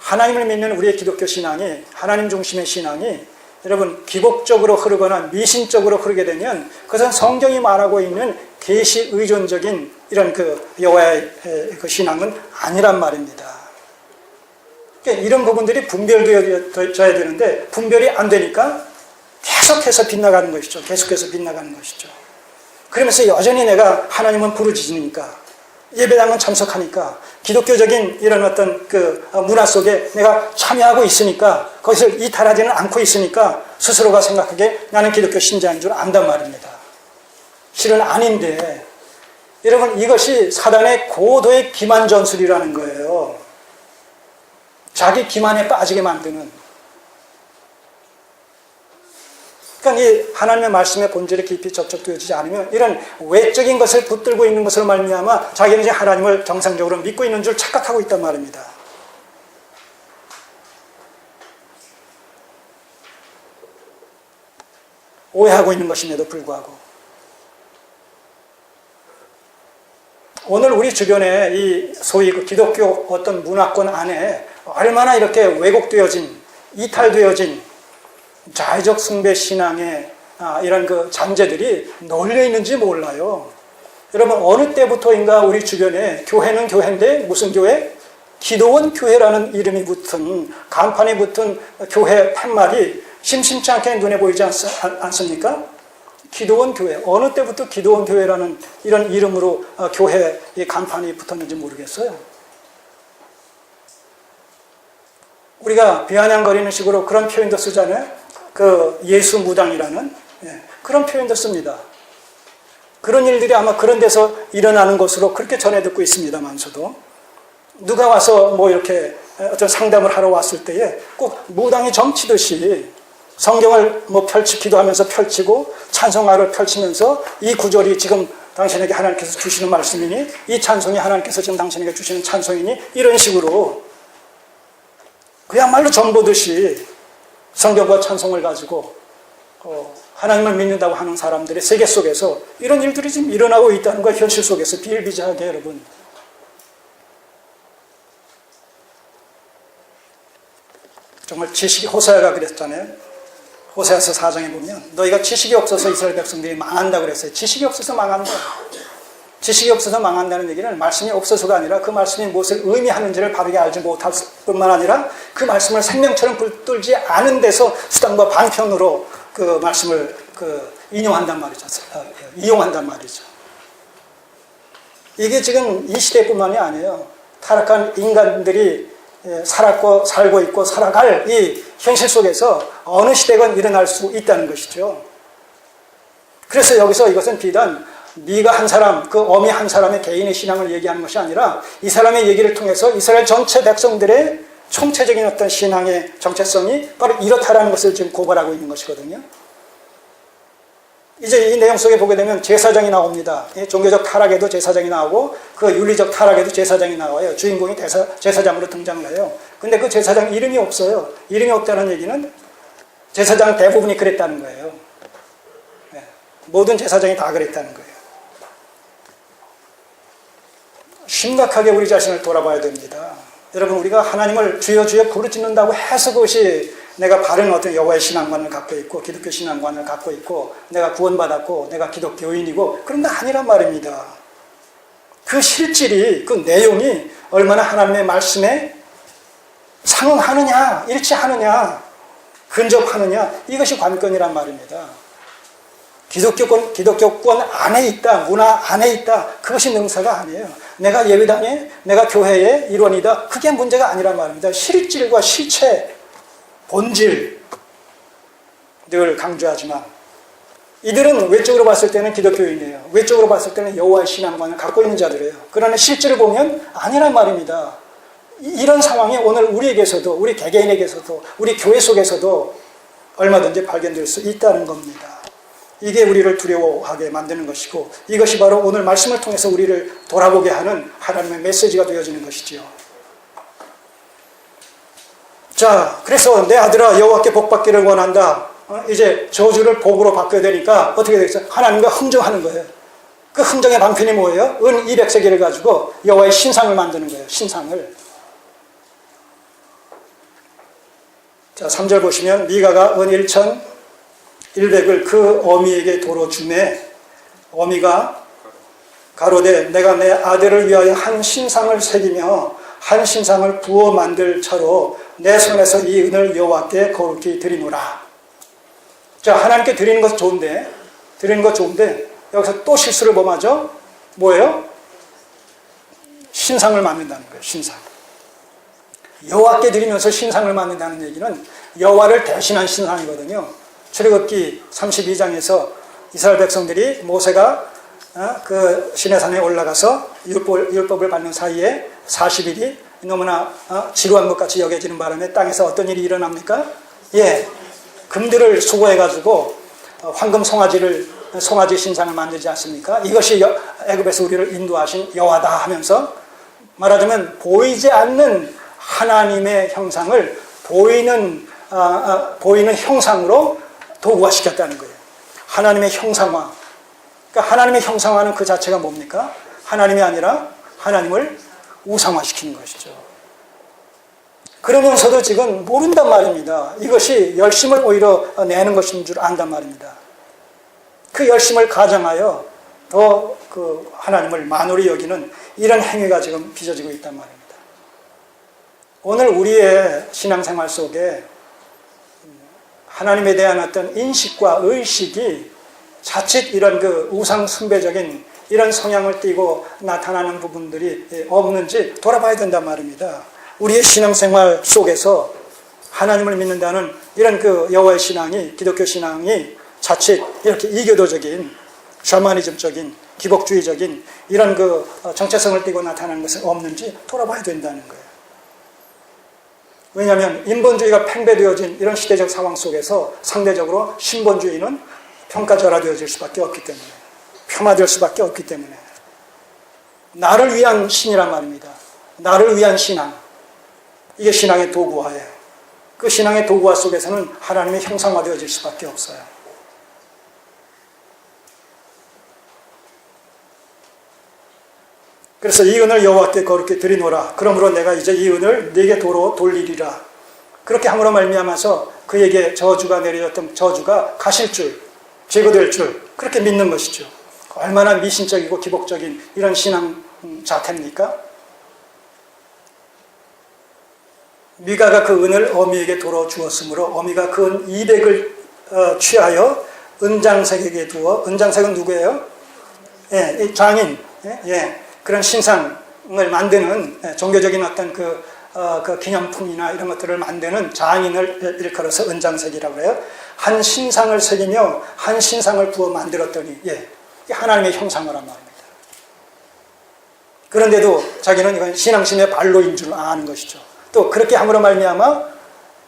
하나님을 믿는 우리의 기독교 신앙이, 하나님 중심의 신앙이 여러분 기복적으로 흐르거나 미신적으로 흐르게 되면 그것은 성경이 말하고 있는 계시 의존적인 이런 여호와의 그 신앙은 아니란 말입니다. 그러니까 이런 부분들이 분별되어져야 되는데 분별이 안 되니까 계속해서 빗나가는 것이죠. 계속해서 빗나가는 것이죠. 그러면서 여전히 내가 하나님은 부르짖으니까, 예배당은 참석하니까, 기독교적인 이런 어떤 문화 속에 내가 참여하고 있으니까, 거기서 이탈하지는 않고 있으니까 스스로가 생각하기에 나는 기독교 신자인 줄 안단 말입니다. 실은 아닌데, 여러분 이것이 사단의 고도의 기만 전술이라는 거예요. 자기 기만에 빠지게 만드는. 그러니까 이 하나님의 말씀의 본질에 깊이 접촉되어지지 않으면 이런 외적인 것을 붙들고 있는 것으로 말미암아 자기는 이제 하나님을 정상적으로 믿고 있는 줄 착각하고 있단 말입니다. 오해하고 있는 것임에도 불구하고 오늘 우리 주변에 이 소위 그 기독교 어떤 문화권 안에 얼마나 이렇게 왜곡되어진 이탈되어진 자의적 숭배 신앙의 이런 그 잠재들이 널려 있는지 몰라요. 여러분 어느 때부터인가 우리 주변에 교회는 교회인데 무슨 교회? 기도원 교회라는 이름이 붙은 간판이 붙은 교회 팻말이 심심치 않게 눈에 보이지 않습니까? 기도원 교회. 어느 때부터 기도원 교회라는 이런 이름으로 교회 간판이 붙었는지 모르겠어요. 우리가 비아냥거리는 식으로 그런 표현도 쓰잖아요. 그 예수 무당이라는 그런 표현도 씁니다. 그런 일들이 아마 그런 데서 일어나는 것으로 그렇게 전해 듣고 있습니다만서도 누가 와서 뭐 이렇게 어떤 상담을 하러 왔을 때에 꼭 무당이 점치듯이 성경을 뭐 기도하면서 펼치고 찬송가를 펼치면서 이 구절이 지금 당신에게 하나님께서 주시는 말씀이니 이 찬송이 하나님께서 지금 당신에게 주시는 찬송이니 이런 식으로 그야말로 전보듯이 성경과 찬송을 가지고 하나님을 믿는다고 하는 사람들의 세계 속에서 이런 일들이 지금 일어나고 있다는 걸 현실 속에서 비일비재하게 여러분 정말 지식이 호세아가 그랬잖아요. 호세아서 4장에 보면 너희가 지식이 없어서 이스라엘 백성들이 망한다 그랬어요. 지식이 없어서 망한다. 지식이 없어서 망한다는 얘기는 말씀이 없어서가 아니라 그 말씀이 무엇을 의미하는지를 바르게 알지 못할 뿐만 아니라 그 말씀을 생명처럼 붙들지 않은 데서 수단과 방편으로 그 말씀을 인용한단 말이죠. 이용한단 말이죠. 이게 지금 이 시대뿐만이 아니에요. 타락한 인간들이 살고 있고 살아갈 이 현실 속에서 어느 시대건 일어날 수 있다는 것이죠. 그래서 여기서 이것은 비단 미가 한 사람, 그 어미 한 사람의 개인의 신앙을 얘기하는 것이 아니라 이 사람의 얘기를 통해서 이스라엘 전체 백성들의 총체적인 어떤 신앙의 정체성이 바로 이렇다라는 것을 지금 고발하고 있는 것이거든요. 이제 이 내용 속에 보게 되면 제사장이 나옵니다. 종교적 타락에도 제사장이 나오고 그 윤리적 타락에도 제사장이 나와요. 주인공이 제사장으로 등장을 해요. 근데 그 제사장 이름이 없어요. 이름이 없다는 얘기는 제사장 대부분이 그랬다는 거예요. 모든 제사장이 다 그랬다는 거예요. 심각하게 우리 자신을 돌아봐야 됩니다. 여러분 우리가 하나님을 주여 주여 부르짖는다고 해서 그것이 내가 바른 어떤 여호와의 신앙관을 갖고 있고 기독교 신앙관을 갖고 있고 내가 구원받았고 내가 기독교인이고 그런 게 아니란 말입니다. 그 실질이 그 내용이 얼마나 하나님의 말씀에 상응하느냐 일치하느냐 근접하느냐 이것이 관건이란 말입니다. 기독교권 안에 있다 문화 안에 있다 그것이 능사가 아니에요. 내가 예배당에 내가 교회의 일원이다 그게 문제가 아니란 말입니다. 실질과 실체 본질 늘 강조하지만 이들은 외적으로 봤을 때는 기독교인이에요. 외적으로 봤을 때는 여호와의 신앙관을 갖고 있는 자들이에요. 그러나 실제를 보면 아니란 말입니다. 이런 상황이 오늘 우리에게서도 우리 개개인에게서도 우리 교회 속에서도 얼마든지 발견될 수 있다는 겁니다. 이게 우리를 두려워하게 만드는 것이고 이것이 바로 오늘 말씀을 통해서 우리를 돌아보게 하는 하나님의 메시지가 되어지는 것이지요. 자, 그래서 내 아들아 여호와께 복받기를 원한다. 이제 저주를 복으로 바꿔야 되니까 어떻게 되겠어요? 하나님과 흥정하는 거예요. 그 흥정의 방편이 뭐예요? 은 200세겔을 가지고 여호와의 신상을 만드는 거예요. 신상을. 자, 3절 보시면 미가가 은 1,100을 그 어미에게 도로 주매 어미가 가로되 내가 내 아들을 위하여 한 신상을 새기며 한 신상을 부어 만들 차로 내 손에서 이 은을 여호와께 거룩히 드리노라. 자, 하나님께 드리는 것 좋은데 여기서 또 실수를 범하죠. 뭐예요? 신상을 만든다는 거예요. 신상. 여호와께 드리면서 신상을 만든다는 얘기는 여호와를 대신한 신상이거든요. 출애굽기 32장에서 이스라엘 백성들이 모세가 그 시내산에 올라가서 율법을 받는 사이에 40일이 너무나 지루한 것 같이 여겨지는 바람에 땅에서 어떤 일이 일어납니까? 금들을 수거해가지고 황금 송아지 신상을 만들지 않습니까? 이것이 애굽에서 우리를 인도하신 여호와다 하면서 말하자면 보이지 않는 하나님의 형상을 보이는 형상으로 도구화시켰다는 거예요. 하나님의 형상화. 그러니까 하나님의 형상화는 그 자체가 뭡니까? 하나님이 아니라 하나님을 우상화시키는 것이죠. 그러면서도 지금 모른단 말입니다. 이것이 열심을 오히려 내는 것인 줄 안단 말입니다. 그 열심을 가장하여 더 그 하나님을 만홀히 여기는 이런 행위가 지금 빚어지고 있단 말입니다. 오늘 우리의 신앙생활 속에 하나님에 대한 어떤 인식과 의식이 자칫 이런 그 우상 숭배적인 이런 성향을 띠고 나타나는 부분들이 없는지 돌아봐야 된단 말입니다. 우리의 신앙생활 속에서 하나님을 믿는다는 이런 그 여호와의 신앙이, 기독교 신앙이 자칫 이렇게 이교도적인 샤머니즘적인 기복주의적인 이런 그 정체성을 띠고 나타나는 것은 없는지 돌아봐야 된다는 거예요. 왜냐하면 인본주의가 팽배되어진 이런 시대적 상황 속에서 상대적으로 신본주의는 평가절하되어질 수밖에 없기 때문에, 폄하될 수밖에 없기 때문에 나를 위한 신이란 말입니다. 나를 위한 신앙. 이게 신앙의 도구화예요. 그 신앙의 도구화 속에서는 하나님의 형상화되어질 수밖에 없어요. 그래서 이 은을 여호와께 거룩히 드리노라. 그러므로 내가 이제 이 은을 네게 도로 돌리리라. 그렇게 함으로 말미암아서 그에게 저주가 내려졌던 저주가 가실 줄, 제거될 줄 그렇게 믿는 것이죠. 얼마나 미신적이고 기복적인 이런 신앙 자태입니까? 미가가 그 은을 어미에게 도로 주었으므로 어미가 그 은 200을 취하여 은장색에게 두어, 은장색은 누구예요? 예, 장인. 예. 그런 신상을 만드는 종교적인 어떤 그 기념품이나 이런 것들을 만드는 장인을 일컬어서 은장색이라고 해요. 한 신상을 새기며 한 신상을 부어 만들었더니 하나님의 형상이란 말입니다. 그런데도 자기는 이건 신앙심의 발로인 줄 아는 것이죠. 또 그렇게 함으로 말미암아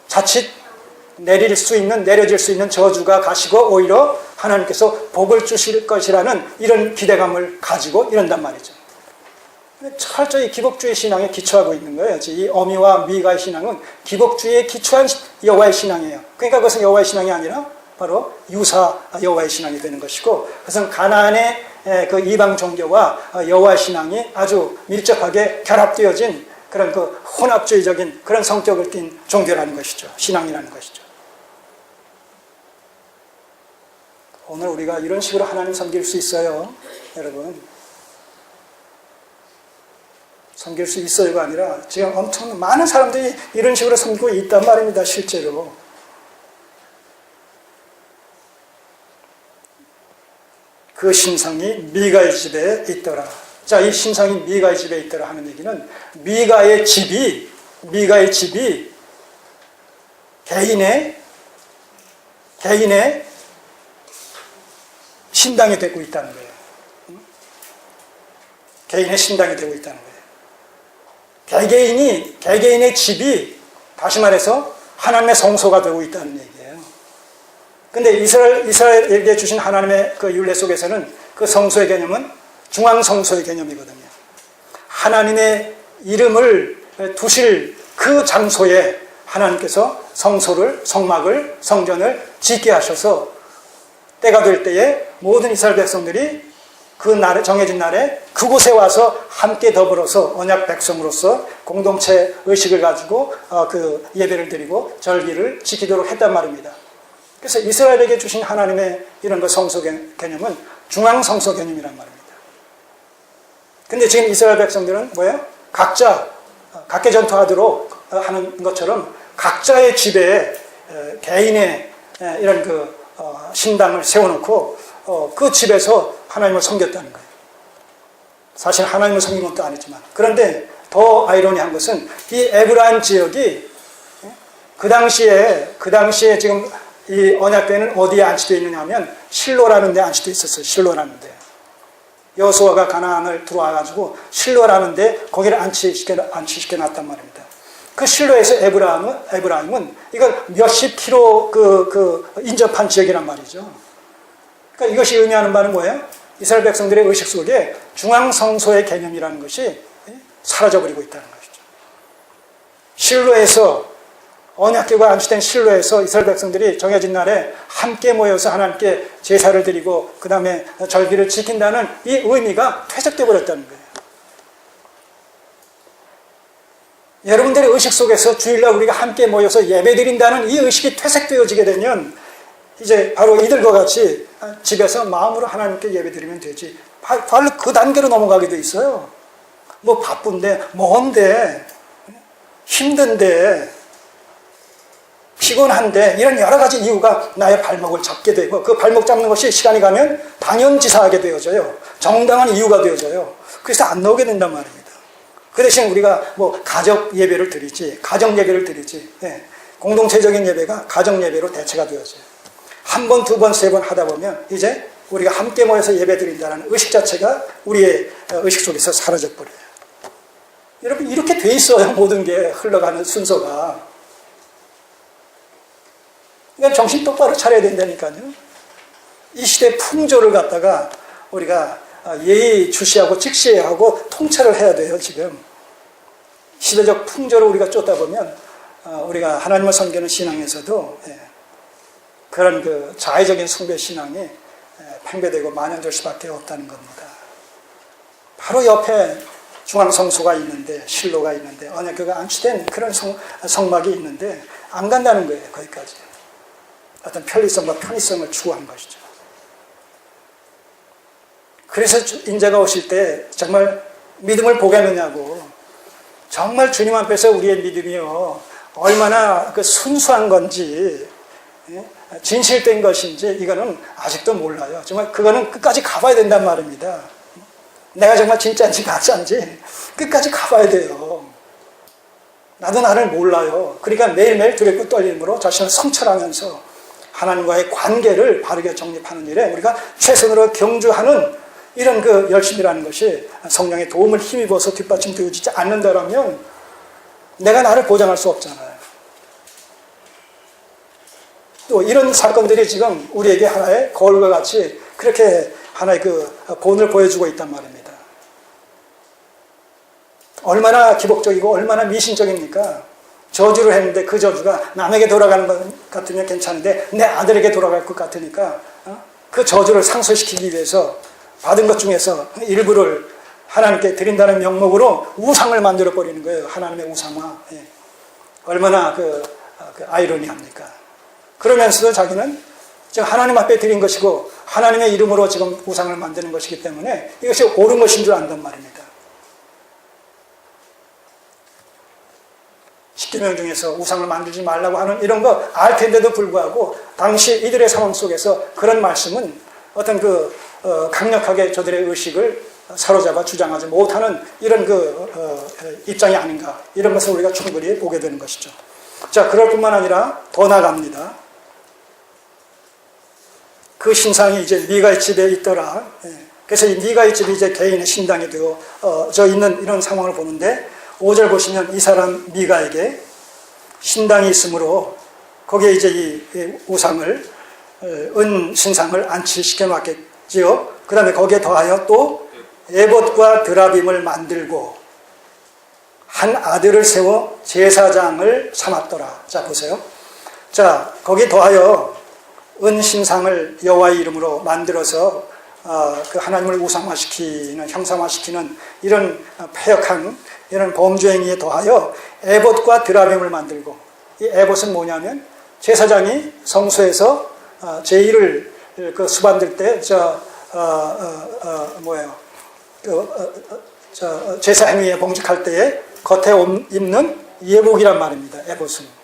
자칫 내려질 수 있는 저주가 가시고 오히려 하나님께서 복을 주실 것이라는 이런 기대감을 가지고 이런단 말이죠. 철저히 기복주의 신앙에 기초하고 있는 거예요. 이 어미와 미가의 신앙은 기복주의에 기초한 여호와의 신앙이에요. 그러니까 그것은 여호와의 신앙이 아니라 바로 유사 여호와의 신앙이 되는 것이고, 그것은 가나안의 그 이방 종교와 여호와의 신앙이 아주 밀접하게 결합되어진 그런 그 혼합주의적인 그런 성격을 띤 종교라는 것이죠. 신앙이라는 것이죠. 오늘 우리가 이런 식으로 하나님 섬길 수 있어요, 여러분. 섬길 수 있어요가 아니라 지금 엄청 많은 사람들이 이런 식으로 섬기고 있단 말입니다. 실제로. 그 신상이 미가의 집에 있더라. 자, 이 신상이 미가의 집에 있더라 하는 얘기는 미가의 집이 개인의 신당이 되고 있다는 거예요. 개인의 신당이 되고 있다는 거예요. 개개인의 집이 다시 말해서 하나님의 성소가 되고 있다는 얘기예요. 근데 이스라엘에게 주신 하나님의 그 율례 속에서는 그 성소의 개념은 중앙 성소의 개념이거든요. 하나님의 이름을 두실 그 장소에 하나님께서 성막을, 성전을 짓게 하셔서 때가 될 때에 모든 이스라엘 백성들이 그 날에, 정해진 날에 그곳에 와서 함께 더불어서 언약 백성으로서 공동체 의식을 가지고 그 예배를 드리고 절기를 지키도록 했단 말입니다. 그래서 이스라엘에게 주신 하나님의 이런 그 성소 개념은 중앙 성소 개념이란 말입니다. 근데 지금 이스라엘 백성들은 뭐예요? 각자 각계 전투하도록 하는 것처럼 각자의 집에 개인의 이런 그 신당을 세워놓고 그 집에서 하나님을 섬겼다는 거예요. 사실 하나님을 섬긴 것도 아니지만. 그런데 더 아이러니한 것은 이 에브라임 지역이 그 당시에 지금 이 언약궤는 어디에 안치되어 있느냐 하면 실로라는 데 안치되어 있었어요. 실로라는 데. 여호수아가 가나안을 들어와가지고 실로라는 데 거기를 안치시켜 놨단 말입니다. 그 실로에서 에브라임은 이걸 몇십 킬로 인접한 지역이란 말이죠. 그러니까 이것이 의미하는 바는 뭐예요? 이스라엘 백성들의 의식 속에 중앙성소의 개념이라는 것이 사라져버리고 있다는 것이죠. 실로에서 언약궤가 안치된 실로에서 이스라엘 백성들이 정해진 날에 함께 모여서 하나님께 제사를 드리고 그 다음에 절기를 지킨다는 이 의미가 퇴색되어 버렸다는 거예요. 여러분들의 의식 속에서 주일날 우리가 함께 모여서 예배드린다는 이 의식이 퇴색되어지게 되면 이제 바로 이들과 같이 집에서 마음으로 하나님께 예배드리면 되지. 바로 그 단계로 넘어가게 돼 있어요. 뭐 바쁜데, 먼데, 힘든데, 피곤한데 이런 여러 가지 이유가 나의 발목을 잡게 되고 그 발목 잡는 것이 시간이 가면 당연지사하게 되어져요. 정당한 이유가 되어져요. 그래서 안 나오게 된단 말입니다. 그 대신 우리가 뭐 가족 예배를 드리지, 가정 예배를 드리지, 공동체적인 예배가 가정 예배로 대체가 되어져요. 한 번, 두 번, 세 번 하다 보면 이제 우리가 함께 모여서 예배 드린다는 의식 자체가 우리의 의식 속에서 사라져 버려요. 여러분 이렇게 돼 있어요. 모든 게 흘러가는 순서가. 그러니까 정신 똑바로 차려야 된다니까요. 이 시대 풍조를 갖다가 우리가 예의주시하고 직시하고 통찰을 해야 돼요. 지금 시대적 풍조를 우리가 쫓다 보면 우리가 하나님을 섬기는 신앙에서도 그런 그 자의적인 숭배 신앙이 팽배되고 만연될 수밖에 없다는 겁니다. 바로 옆에 중앙성소가 있는데, 실로가 있는데, 언약궤가 안치된 그런 성막이 있는데 안 간다는 거예요. 거기까지. 어떤 편리성과 편의성을 추구한 것이죠. 그래서 인자가 오실 때 정말 믿음을 보겠느냐고, 정말 주님 앞에서 우리의 믿음이요 얼마나 그 순수한 건지 진실된 것인지 이거는 아직도 몰라요. 정말 그거는 끝까지 가봐야 된단 말입니다. 내가 정말 진짜인지 가짜인지 끝까지 가봐야 돼요. 나도 나를 몰라요. 그러니까 매일매일 두렵고 떨림으로 자신을 성찰하면서 하나님과의 관계를 바르게 정립하는 일에 우리가 최선으로 경주하는 이런 그 열심이라는 것이 성령의 도움을 힘입어서 뒷받침되어지지 않는다면 내가 나를 보장할 수 없잖아요. 또 이런 사건들이 지금 우리에게 하나의 거울과 같이 그렇게 하나의 그 본을 보여주고 있단 말입니다. 얼마나 기복적이고 얼마나 미신적입니까? 저주를 했는데 그 저주가 남에게 돌아가는 것 같으면 괜찮은데 내 아들에게 돌아갈 것 같으니까 그 저주를 상쇄시키기 위해서 받은 것 중에서 일부를 하나님께 드린다는 명목으로 우상을 만들어 버리는 거예요. 하나님의 우상화. 얼마나 그 아이러니합니까? 그러면서도 자기는 지금 하나님 앞에 드린 것이고 하나님의 이름으로 지금 우상을 만드는 것이기 때문에 이것이 옳은 것인 줄 안단 말입니다. 십계명 중에서 우상을 만들지 말라고 하는 이런 거 알 텐데도 불구하고 당시 이들의 상황 속에서 그런 말씀은 어떤 그 강력하게 저들의 의식을 사로잡아 주장하지 못하는 이런 그 입장이 아닌가, 이런 것을 우리가 충분히 보게 되는 것이죠. 자, 그럴 뿐만 아니라 더 나갑니다. 그 신상이 이제 미가의 집에 있더라. 그래서 이 미가의 집이 이제 개인의 신당이 되어져 있는 이런 상황을 보는데 5절 보시면 이 사람 미가에게 신당이 있으므로 거기에 이제 이 우상을 은 신상을 안치시켜 놨겠지요. 그 다음에 거기에 더하여 또 에봇과 드라빔을 만들고 한 아들을 세워 제사장을 삼았더라. 자, 보세요. 자, 거기에 더하여 은 신상을 여호와의 이름으로 만들어서 그 하나님을 우상화시키는, 형상화시키는 이런 패역한 이런 범죄 행위에 더하여 에봇과 드라빔을 만들고, 이 에봇은 뭐냐면 제사장이 성소에서 제의를 그 수반들 때 제사 행위에 봉직할 때에 겉에 입는 예복이란 말입니다. 에봇은.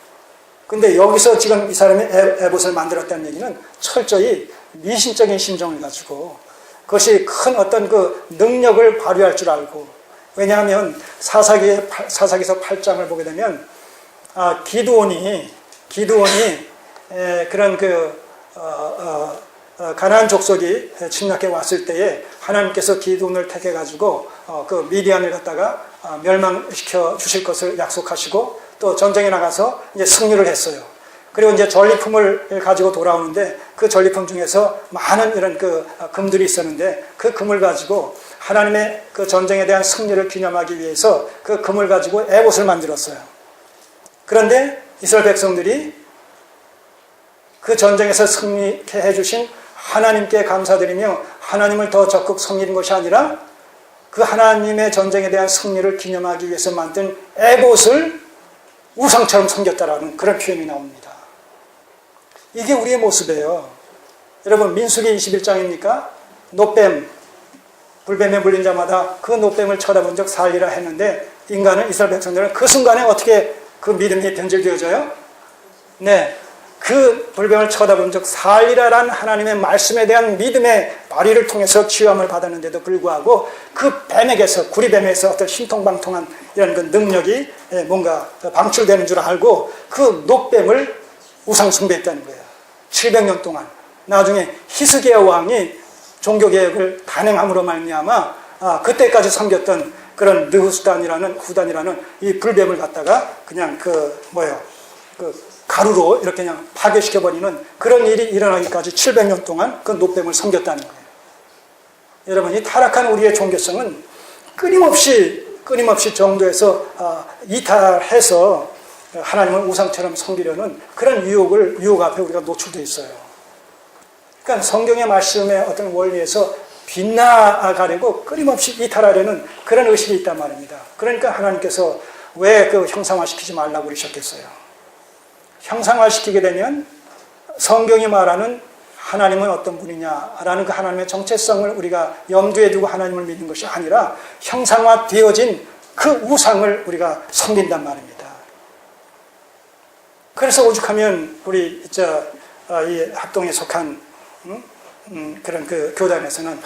근데 여기서 지금 이 사람이 에봇을 만들었다는 얘기는 철저히 미신적인 심정을 가지고 그것이 큰 어떤 그 능력을 발휘할 줄 알고, 왜냐하면 사사기서 8장을 보게 되면 기드온이 그런 가나안 족속이 침략해 왔을 때에 하나님께서 기드온을 택해 가지고 그 미디안을 갖다가 멸망시켜 주실 것을 약속하시고 또 전쟁에 나가서 이제 승리를 했어요. 그리고 이제 전리품을 가지고 돌아오는데 그 전리품 중에서 많은 이런 그 금들이 있었는데 그 금을 가지고 하나님의 그 전쟁에 대한 승리를 기념하기 위해서 그 금을 가지고 에봇을 만들었어요. 그런데 이스라엘 백성들이 그 전쟁에서 승리케 해주신 하나님께 감사드리며 하나님을 더 적극 섬기는 것이 아니라 그 하나님의 전쟁에 대한 승리를 기념하기 위해서 만든 에봇을 우상처럼 섬겼다라는 그런 표현이 나옵니다. 이게 우리의 모습이에요. 여러분 민수기 21장입니까? 노뱀, 불뱀에 물린 자마다 그 노뱀을 쳐다본 적 살리라 했는데 인간은 이스라엘 백성들은 그 순간에 어떻게 그 믿음이 변질되어져요? 네, 그 불뱀을 쳐다본 적 살리라란 하나님의 말씀에 대한 믿음의 발휘를 통해서 치유함을 받았는데도 불구하고 그 뱀에게서 구리뱀에서 어떤 신통방통한 이런 그 능력이 뭔가 방출되는 줄 알고 그 노뱀을 우상 숭배했다는 거예요. 700년 동안. 나중에 히스기야 왕이 종교개혁을 단행함으로 말미암아 그때까지 섬겼던 그런 느후단이라는 이 불뱀을 갖다가 그냥 그 가루로 이렇게 그냥 파괴시켜버리는 그런 일이 일어나기까지 700년 동안 그 노뱀을 섬겼다는 거예요. 여러분, 이 타락한 우리의 종교성은 끊임없이 정도에서 이탈해서 하나님을 우상처럼 섬기려는 그런 유혹 앞에 우리가 노출되어 있어요. 그러니까 성경의 말씀의 어떤 원리에서 빗나가려고 끊임없이 이탈하려는 그런 의식이 있단 말입니다. 그러니까 하나님께서 왜 그 형상화시키지 말라고 그러셨겠어요? 형상화시키게 되면 성경이 말하는 하나님은 어떤 분이냐라는 그 하나님의 정체성을 우리가 염두에 두고 하나님을 믿는 것이 아니라 형상화되어진 그 우상을 우리가 섬긴단 말입니다. 그래서 오죽하면 우리 이 학동에 속한 그런 그 교단에서는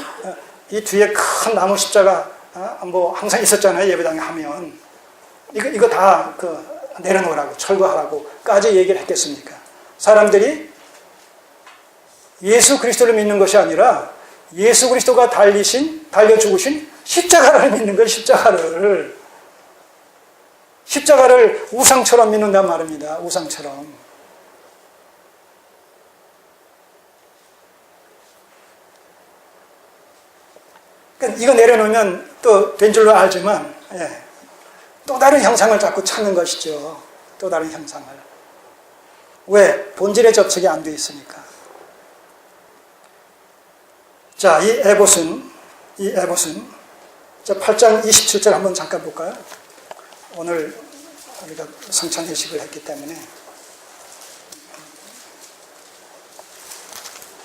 이 뒤에 큰 나무 십자가 뭐 항상 있었잖아요. 예배당에 하면 이거 다 내려놓으라고 철거하라고까지 얘기를 했겠습니까? 사람들이 예수 그리스도를 믿는 것이 아니라 예수 그리스도가 달려 죽으신 십자가를 믿는 거예요. 십자가를 우상처럼 믿는단 말입니다. 우상처럼. 그러니까 이거 내려놓으면 또 된 줄로 알지만 또 다른 형상을 자꾸 찾는 것이죠. 또 다른 형상을. 왜? 본질의 접촉이 안 돼 있으니까. 자, 이 에봇은 8장 27절 한번 잠깐 볼까요? 오늘 우리가 성찬회식을 했기 때문에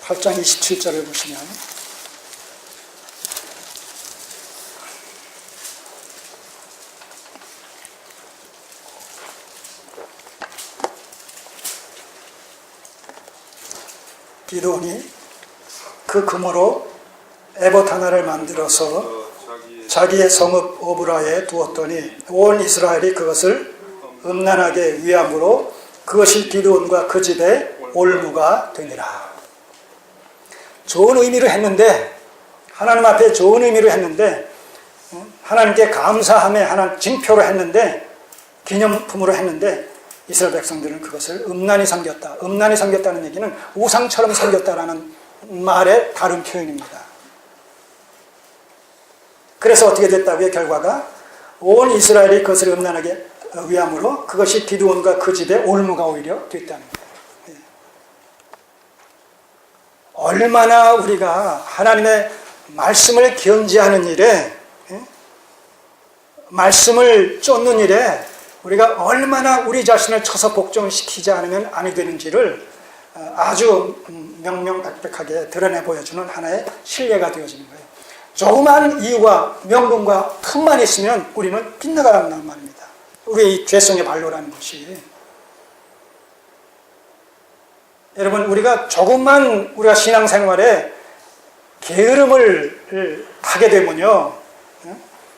8장 27절을 보시면 기드온이 그 금으로 에봇 하나를 만들어서 자기의 성읍 오브라에 두었더니 온 이스라엘이 그것을 음란하게 위함으로 그것이 기드온과 그 집의 올무가 되니라. 좋은 의미로 했는데, 하나님 앞에 좋은 의미로 했는데, 하나님께 감사함의 하나님 징표로 했는데, 기념품으로 했는데, 이스라엘 백성들은 그것을 음란히 섬겼다. 음란히 섬겼다는 얘기는 우상처럼 섬겼다라는 말의 다른 표현입니다. 그래서 어떻게 됐다고요? 결과가 온 이스라엘이 그것을 음란하게 위함으로 그것이 기드온과 그 집의 올무가 오히려 됐다는 거예요. 얼마나 우리가 하나님의 말씀을 견지하는 일에, 말씀을 쫓는 일에 우리가 얼마나 우리 자신을 쳐서 복종시키지 않으면 아니 되는지를 아주 명명백백하게 드러내 보여주는 하나의 신뢰가 되어지는 거예요. 조그만 이유와 명분과 틈만 있으면 우리는 빗나간다는 말입니다. 우리의 이 죄성의 발로라는 것이. 여러분, 우리가 조금만 우리가 신앙생활에 게으름을 타게 되면요,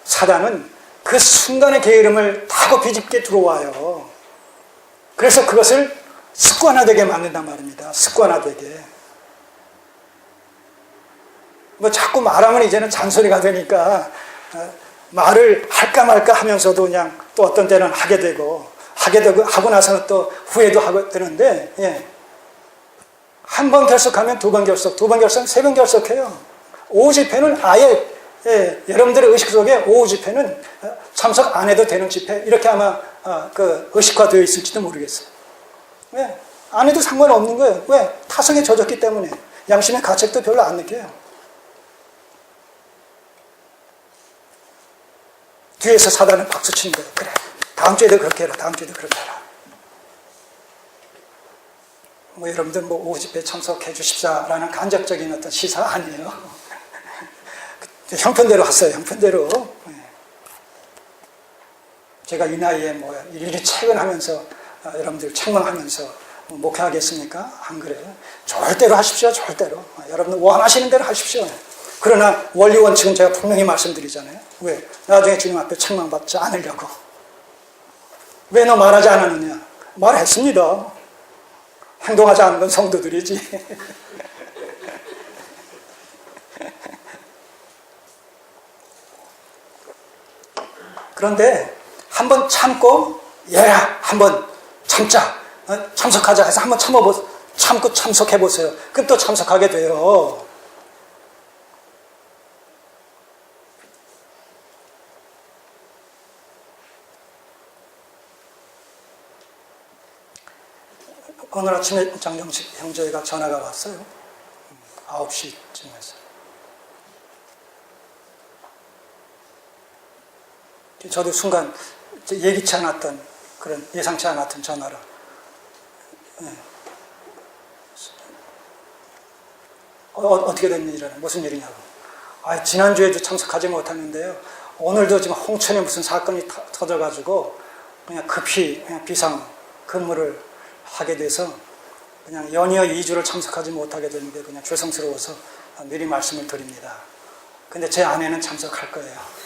사단은 그 순간의 게으름을 타고 비집게 들어와요. 그래서 그것을 습관화되게 만든단 말입니다. 습관화되게. 뭐 자꾸 말하면 이제는 잔소리가 되니까 말을 할까 말까 하면서도 그냥 또 어떤 때는 하게 되고 하게 되고 하고 나서는 또 후회도 하고 되는데 예. 한 번 결석하면 두 번 결석, 두 번 결석하면 세 번 결석해요. 오후 집회는 아예 예, 여러분들의 의식 속에 오후 집회는 참석 안 해도 되는 집회 이렇게 아마 그 의식화되어 있을지도 모르겠어요. 왜? 안 해도 상관없는 거예요. 왜? 타성에 젖었기 때문에 양심의 가책도 별로 안 느껴요. 뒤에서 사단은 박수 치는 거예요. 그래, 다음 주에도 그렇게 해라. 다음 주에도 그렇게 해라. 뭐 여러분들 뭐 오후 집회 참석해 주십사라는 간접적인 어떤 시사 아니에요. 형편대로 왔어요. 형편대로. 제가 이 나이에 뭐 일일이 책을 여러분들 책망하면서 목회하겠습니까? 안 그래요. 절대로 하십시오. 절대로. 여러분들 원하시는 대로 하십시오. 그러나 원리 원칙은 제가 분명히 말씀드리잖아요. 왜? 나중에 주님 앞에 책망받지 않으려고. 왜 너 말하지 않았느냐? 말했습니다. 행동하지 않은 건 성도들이지. 그런데 한번 참고 얘야 한번 참자. 참석하자 해서 한번 참고 참석해보세요. 그럼 또 참석하게 돼요. 오늘 아침에 장정식 형제가 전화가 왔어요. 9시쯤에서. 저도 순간 예기치 않았던 그런 예상치 않았던 전화라. 네. 어떻게 된 일이라네. 무슨 일이냐고. 지난주에도 참석하지 못했는데요. 오늘도 지금 홍천에 무슨 사건이 터져가지고 그냥 급히 그냥 비상 근무를 하게 돼서 그냥 연이어 2주를 참석하지 못하게 되는데 그냥 죄송스러워서 미리 말씀을 드립니다. 근데 제 아내는 참석할 거예요.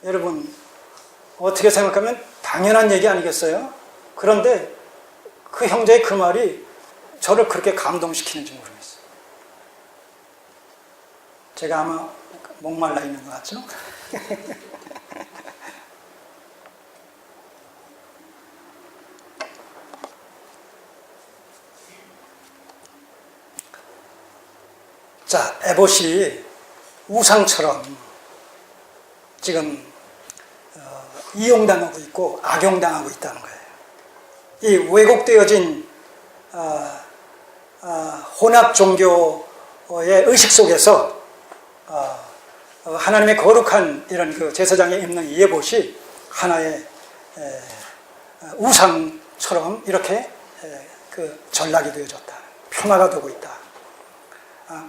여러분 어떻게 생각하면 당연한 얘기 아니겠어요? 그런데 그 형제의 그 말이 저를 그렇게 감동시키는지 모르겠어요. 제가 아마 목말라 있는 것 같죠? 자, 에봇이 우상처럼 지금 이용당하고 있고 악용당하고 있다는 거예요. 이 왜곡되어진 혼합 종교의 의식 속에서 하나님의 거룩한 이런 그 제사장에 입는 이 에봇이 하나의 우상처럼 이렇게 그 전락이 되어졌다. 폄하가 되고 있다.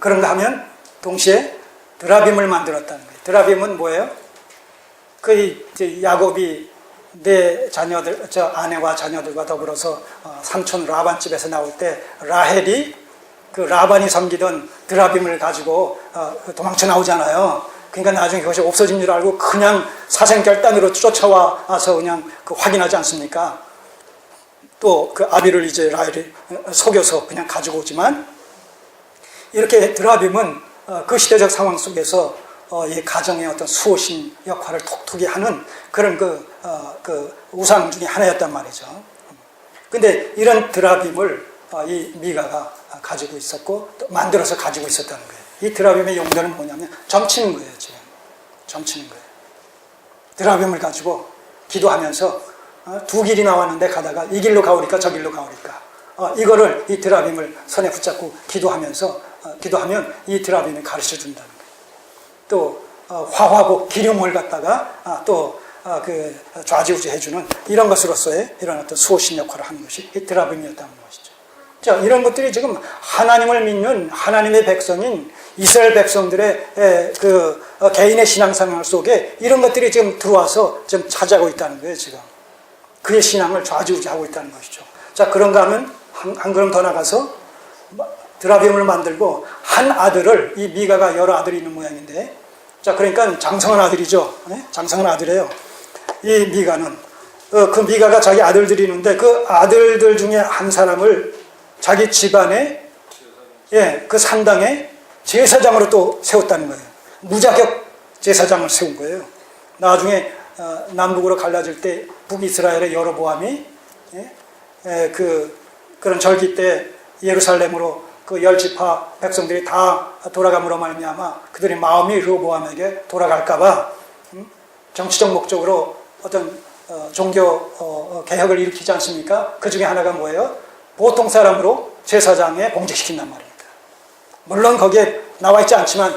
그런가 하면 동시에 드라빔을 만들었다는 거예요. 드라빔은 뭐예요? 그 야곱이 내 자녀들, 아내와 자녀들과 더불어서 삼촌 라반 집에서 나올 때 라헬이 그 라반이 섬기던 드라빔을 가지고 도망쳐 나오잖아요. 그러니까 나중에 그것이 없어진 줄 알고 그냥 사생결단으로 쫓아와서 그냥 그 확인하지 않습니까? 또 그 아비를 이제 라헬이 속여서 그냥 가지고 오지만 이렇게 드라빔은 그 시대적 상황 속에서 이 가정의 어떤 수호신 역할을 톡톡히 하는 그런 그 우상 중에 하나였단 말이죠. 근데 이런 드라빔을 이 미가가 가지고 있었고 또 만들어서 가지고 있었다는 거예요. 이 드라빔의 용도는 뭐냐면 점치는 거예요. 지금 점치는 거예요. 드라빔을 가지고 기도하면서 두 길이 나왔는데 가다가 이 길로 가오리까 저 길로 가오리까 이거를 이 드라빔을 손에 붙잡고 기도하면 이 드라빔이 가르쳐 준다는 거예요. 또 화화복 기름을 갖다가 그 좌지우지 해주는 이런 것으로서의 이런 어떤 수호신 역할을 하는 것이 이 드라빔이었다는 것이죠. 자, 이런 것들이 지금 하나님을 믿는 하나님의 백성인 이스라엘 백성들의 그 개인의 신앙생활 속에 이런 것들이 지금 들어와서 지금 차지하고 있다는 거예요. 지금 그의 신앙을 좌지우지하고 있다는 것이죠. 자, 그런가 하면 한 걸음 더 나가서 드라빔을 만들고 한 아들을, 이 미가가 여러 아들이 있는 모양인데, 자, 그러니까 장성한 아들이죠. 네? 장성한 아들이에요. 이 미가는 그 미가가 자기 아들들이 있는데 그 아들들 중에 한 사람을 자기 집안에 그 산당에 제사장으로 또 세웠다는 거예요. 무자격 제사장을 세운 거예요. 나중에 남북으로 갈라질 때 북이스라엘의 여로보암이 그런 절기 때 예루살렘으로 그 10지파 백성들이 다 돌아감으로 말미암아 그들의 마음이 르호보암에게 돌아갈까봐 정치적 목적으로 어떤 종교 개혁을 일으키지 않습니까? 그 중에 하나가 뭐예요? 보통 사람으로 제사장에 봉직시킨단 말입니다. 물론 거기에 나와 있지 않지만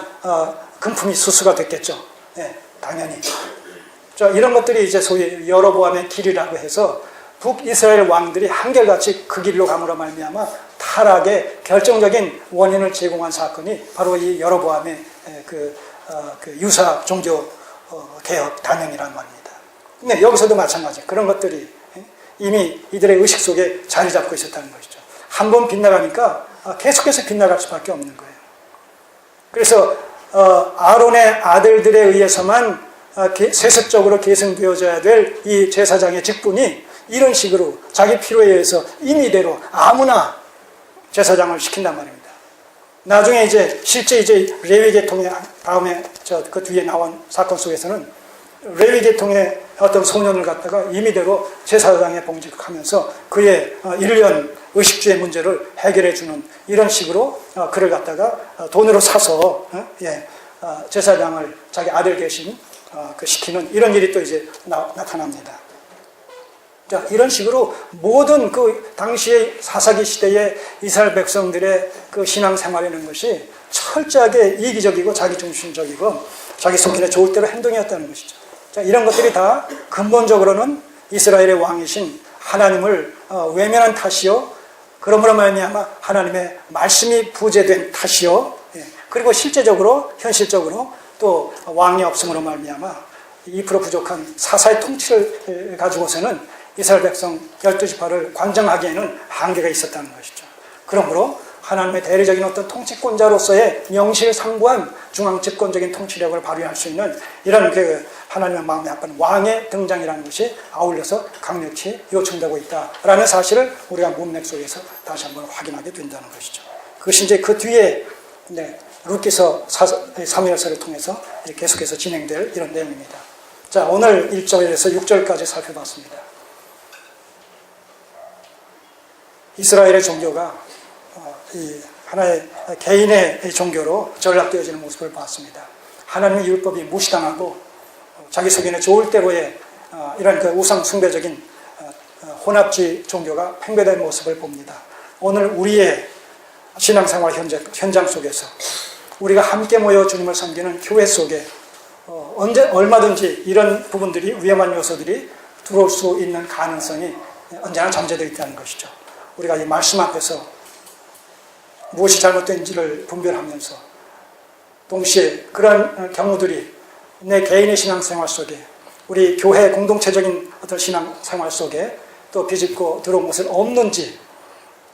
금품이 수수가 됐겠죠. 네, 당연히. 자, 이런 것들이 이제 소위 여로보암의 길이라고 해서 북이스라엘 왕들이 한결같이 그 길로 감으로 말미암아 타락의 결정적인 원인을 제공한 사건이 바로 이 여로보암의 그 유사 종교 개혁 단행이란 말입니다. 근데 여기서도 마찬가지. 그런 것들이 이미 이들의 의식 속에 자리 잡고 있었다는 것이죠. 한 번 빗나가니까 계속해서 빗나갈 수밖에 없는 거예요. 그래서 아론의 아들들에 의해서만 세습적으로 계승되어져야 될 이 제사장의 직분이 이런 식으로 자기 필요에 의해서 임의대로 아무나 제사장을 시킨단 말입니다. 나중에 이제 실제 이제 레위 계통의 다음에 그 뒤에 나온 사건 속에서는 레위 계통의 어떤 소년을 갖다가 임의대로 제사장에 봉직하면서 그의 1년 의식주의 문제를 해결해 주는 이런 식으로 그를 갖다가 돈으로 사서 제사장을 자기 아들 대신 시키는 이런 일이 또 이제 나타납니다. 자, 이런 식으로 모든 그 당시의 사사기 시대의 이스라엘 백성들의 그 신앙생활이라는 것이 철저하게 이기적이고 자기중심적이고 자기 속편에 좋을 대로 행동이었다는 것이죠. 자, 이런 것들이 다 근본적으로는 이스라엘의 왕이신 하나님을 외면한 탓이요, 그러므로 말미암아 하나님의 말씀이 부재된 탓이요, 그리고 실제적으로 현실적으로 또 왕이 없음으로 말미암아 2% 부족한 사사의 통치를 가지고서는 이스라엘 백성 12지파를 관장하기에는 한계가 있었다는 것이죠. 그러므로 하나님의 대리적인 어떤 통치권자로서의 명실상부한 중앙 집권적인 통치력을 발휘할 수 있는 이런 그 하나님의 마음에 합한 왕의 등장이라는 것이 아울러서 강력히 요청되고 있다라는 사실을 우리가 문맥 속에서 다시 한번 확인하게 된다는 것이죠. 그것이 이제 그 뒤에 룻기서 사무엘서를 통해서 계속해서 진행될 이런 내용입니다. 자, 오늘 1절에서 6절까지 살펴봤습니다. 이스라엘의 종교가 이 하나의 개인의 종교로 전락되어지는 모습을 봤습니다. 하나님의 율법이 무시당하고 자기 속에는 좋을 대로의 이런 그 우상 숭배적인 혼합주의 종교가 팽배된 모습을 봅니다. 오늘 우리의 신앙생활 현장 속에서 우리가 함께 모여 주님을 섬기는 교회 속에 언제 얼마든지 이런 부분들이 위험한 요소들이 들어올 수 있는 가능성이 언제나 잠재되어 있다는 것이죠. 우리가 이 말씀 앞에서 무엇이 잘못된지를 분별하면서 동시에 그런 경우들이 내 개인의 신앙생활 속에 우리 교회 공동체적인 어떤 신앙생활 속에 또 비집고 들어온 것은 없는지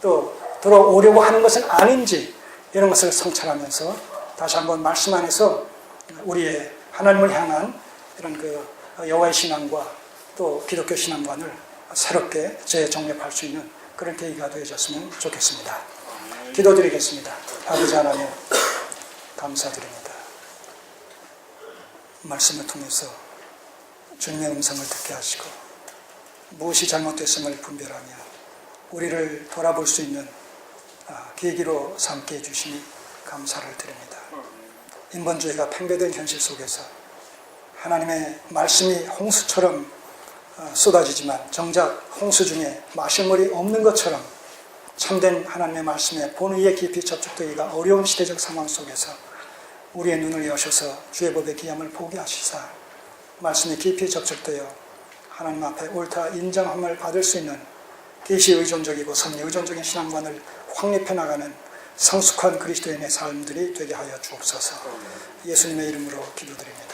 또 들어오려고 하는 것은 아닌지 이런 것을 성찰하면서 다시 한번 말씀 안에서 우리의 하나님을 향한 이런 그 여호와의 신앙과 또 기독교 신앙관을 새롭게 재정립할 수 있는 그런 계기가 되어졌으면 좋겠습니다. 기도드리겠습니다. 아버지 하나님 감사드립니다. 말씀을 통해서 주님의 음성을 듣게 하시고 무엇이 잘못됐음을 분별하며 우리를 돌아볼 수 있는 계기로 삼게 해주시니 감사를 드립니다. 인본주의가 팽배된 현실 속에서 하나님의 말씀이 홍수처럼 쏟아지지만 정작 홍수 중에 마실 물이 없는 것처럼 참된 하나님의 말씀에 본의에 깊이 접촉되기가 어려운 시대적 상황 속에서 우리의 눈을 여셔서 주의 법의 귀함을 보게 하시사 말씀에 깊이 접촉되어 하나님 앞에 옳다 인정함을 받을 수 있는 계시 의존적이고 섭리 의존적인 신앙관을 확립해 나가는 성숙한 그리스도인의 삶들이 되게 하여 주옵소서. 예수님의 이름으로 기도드립니다.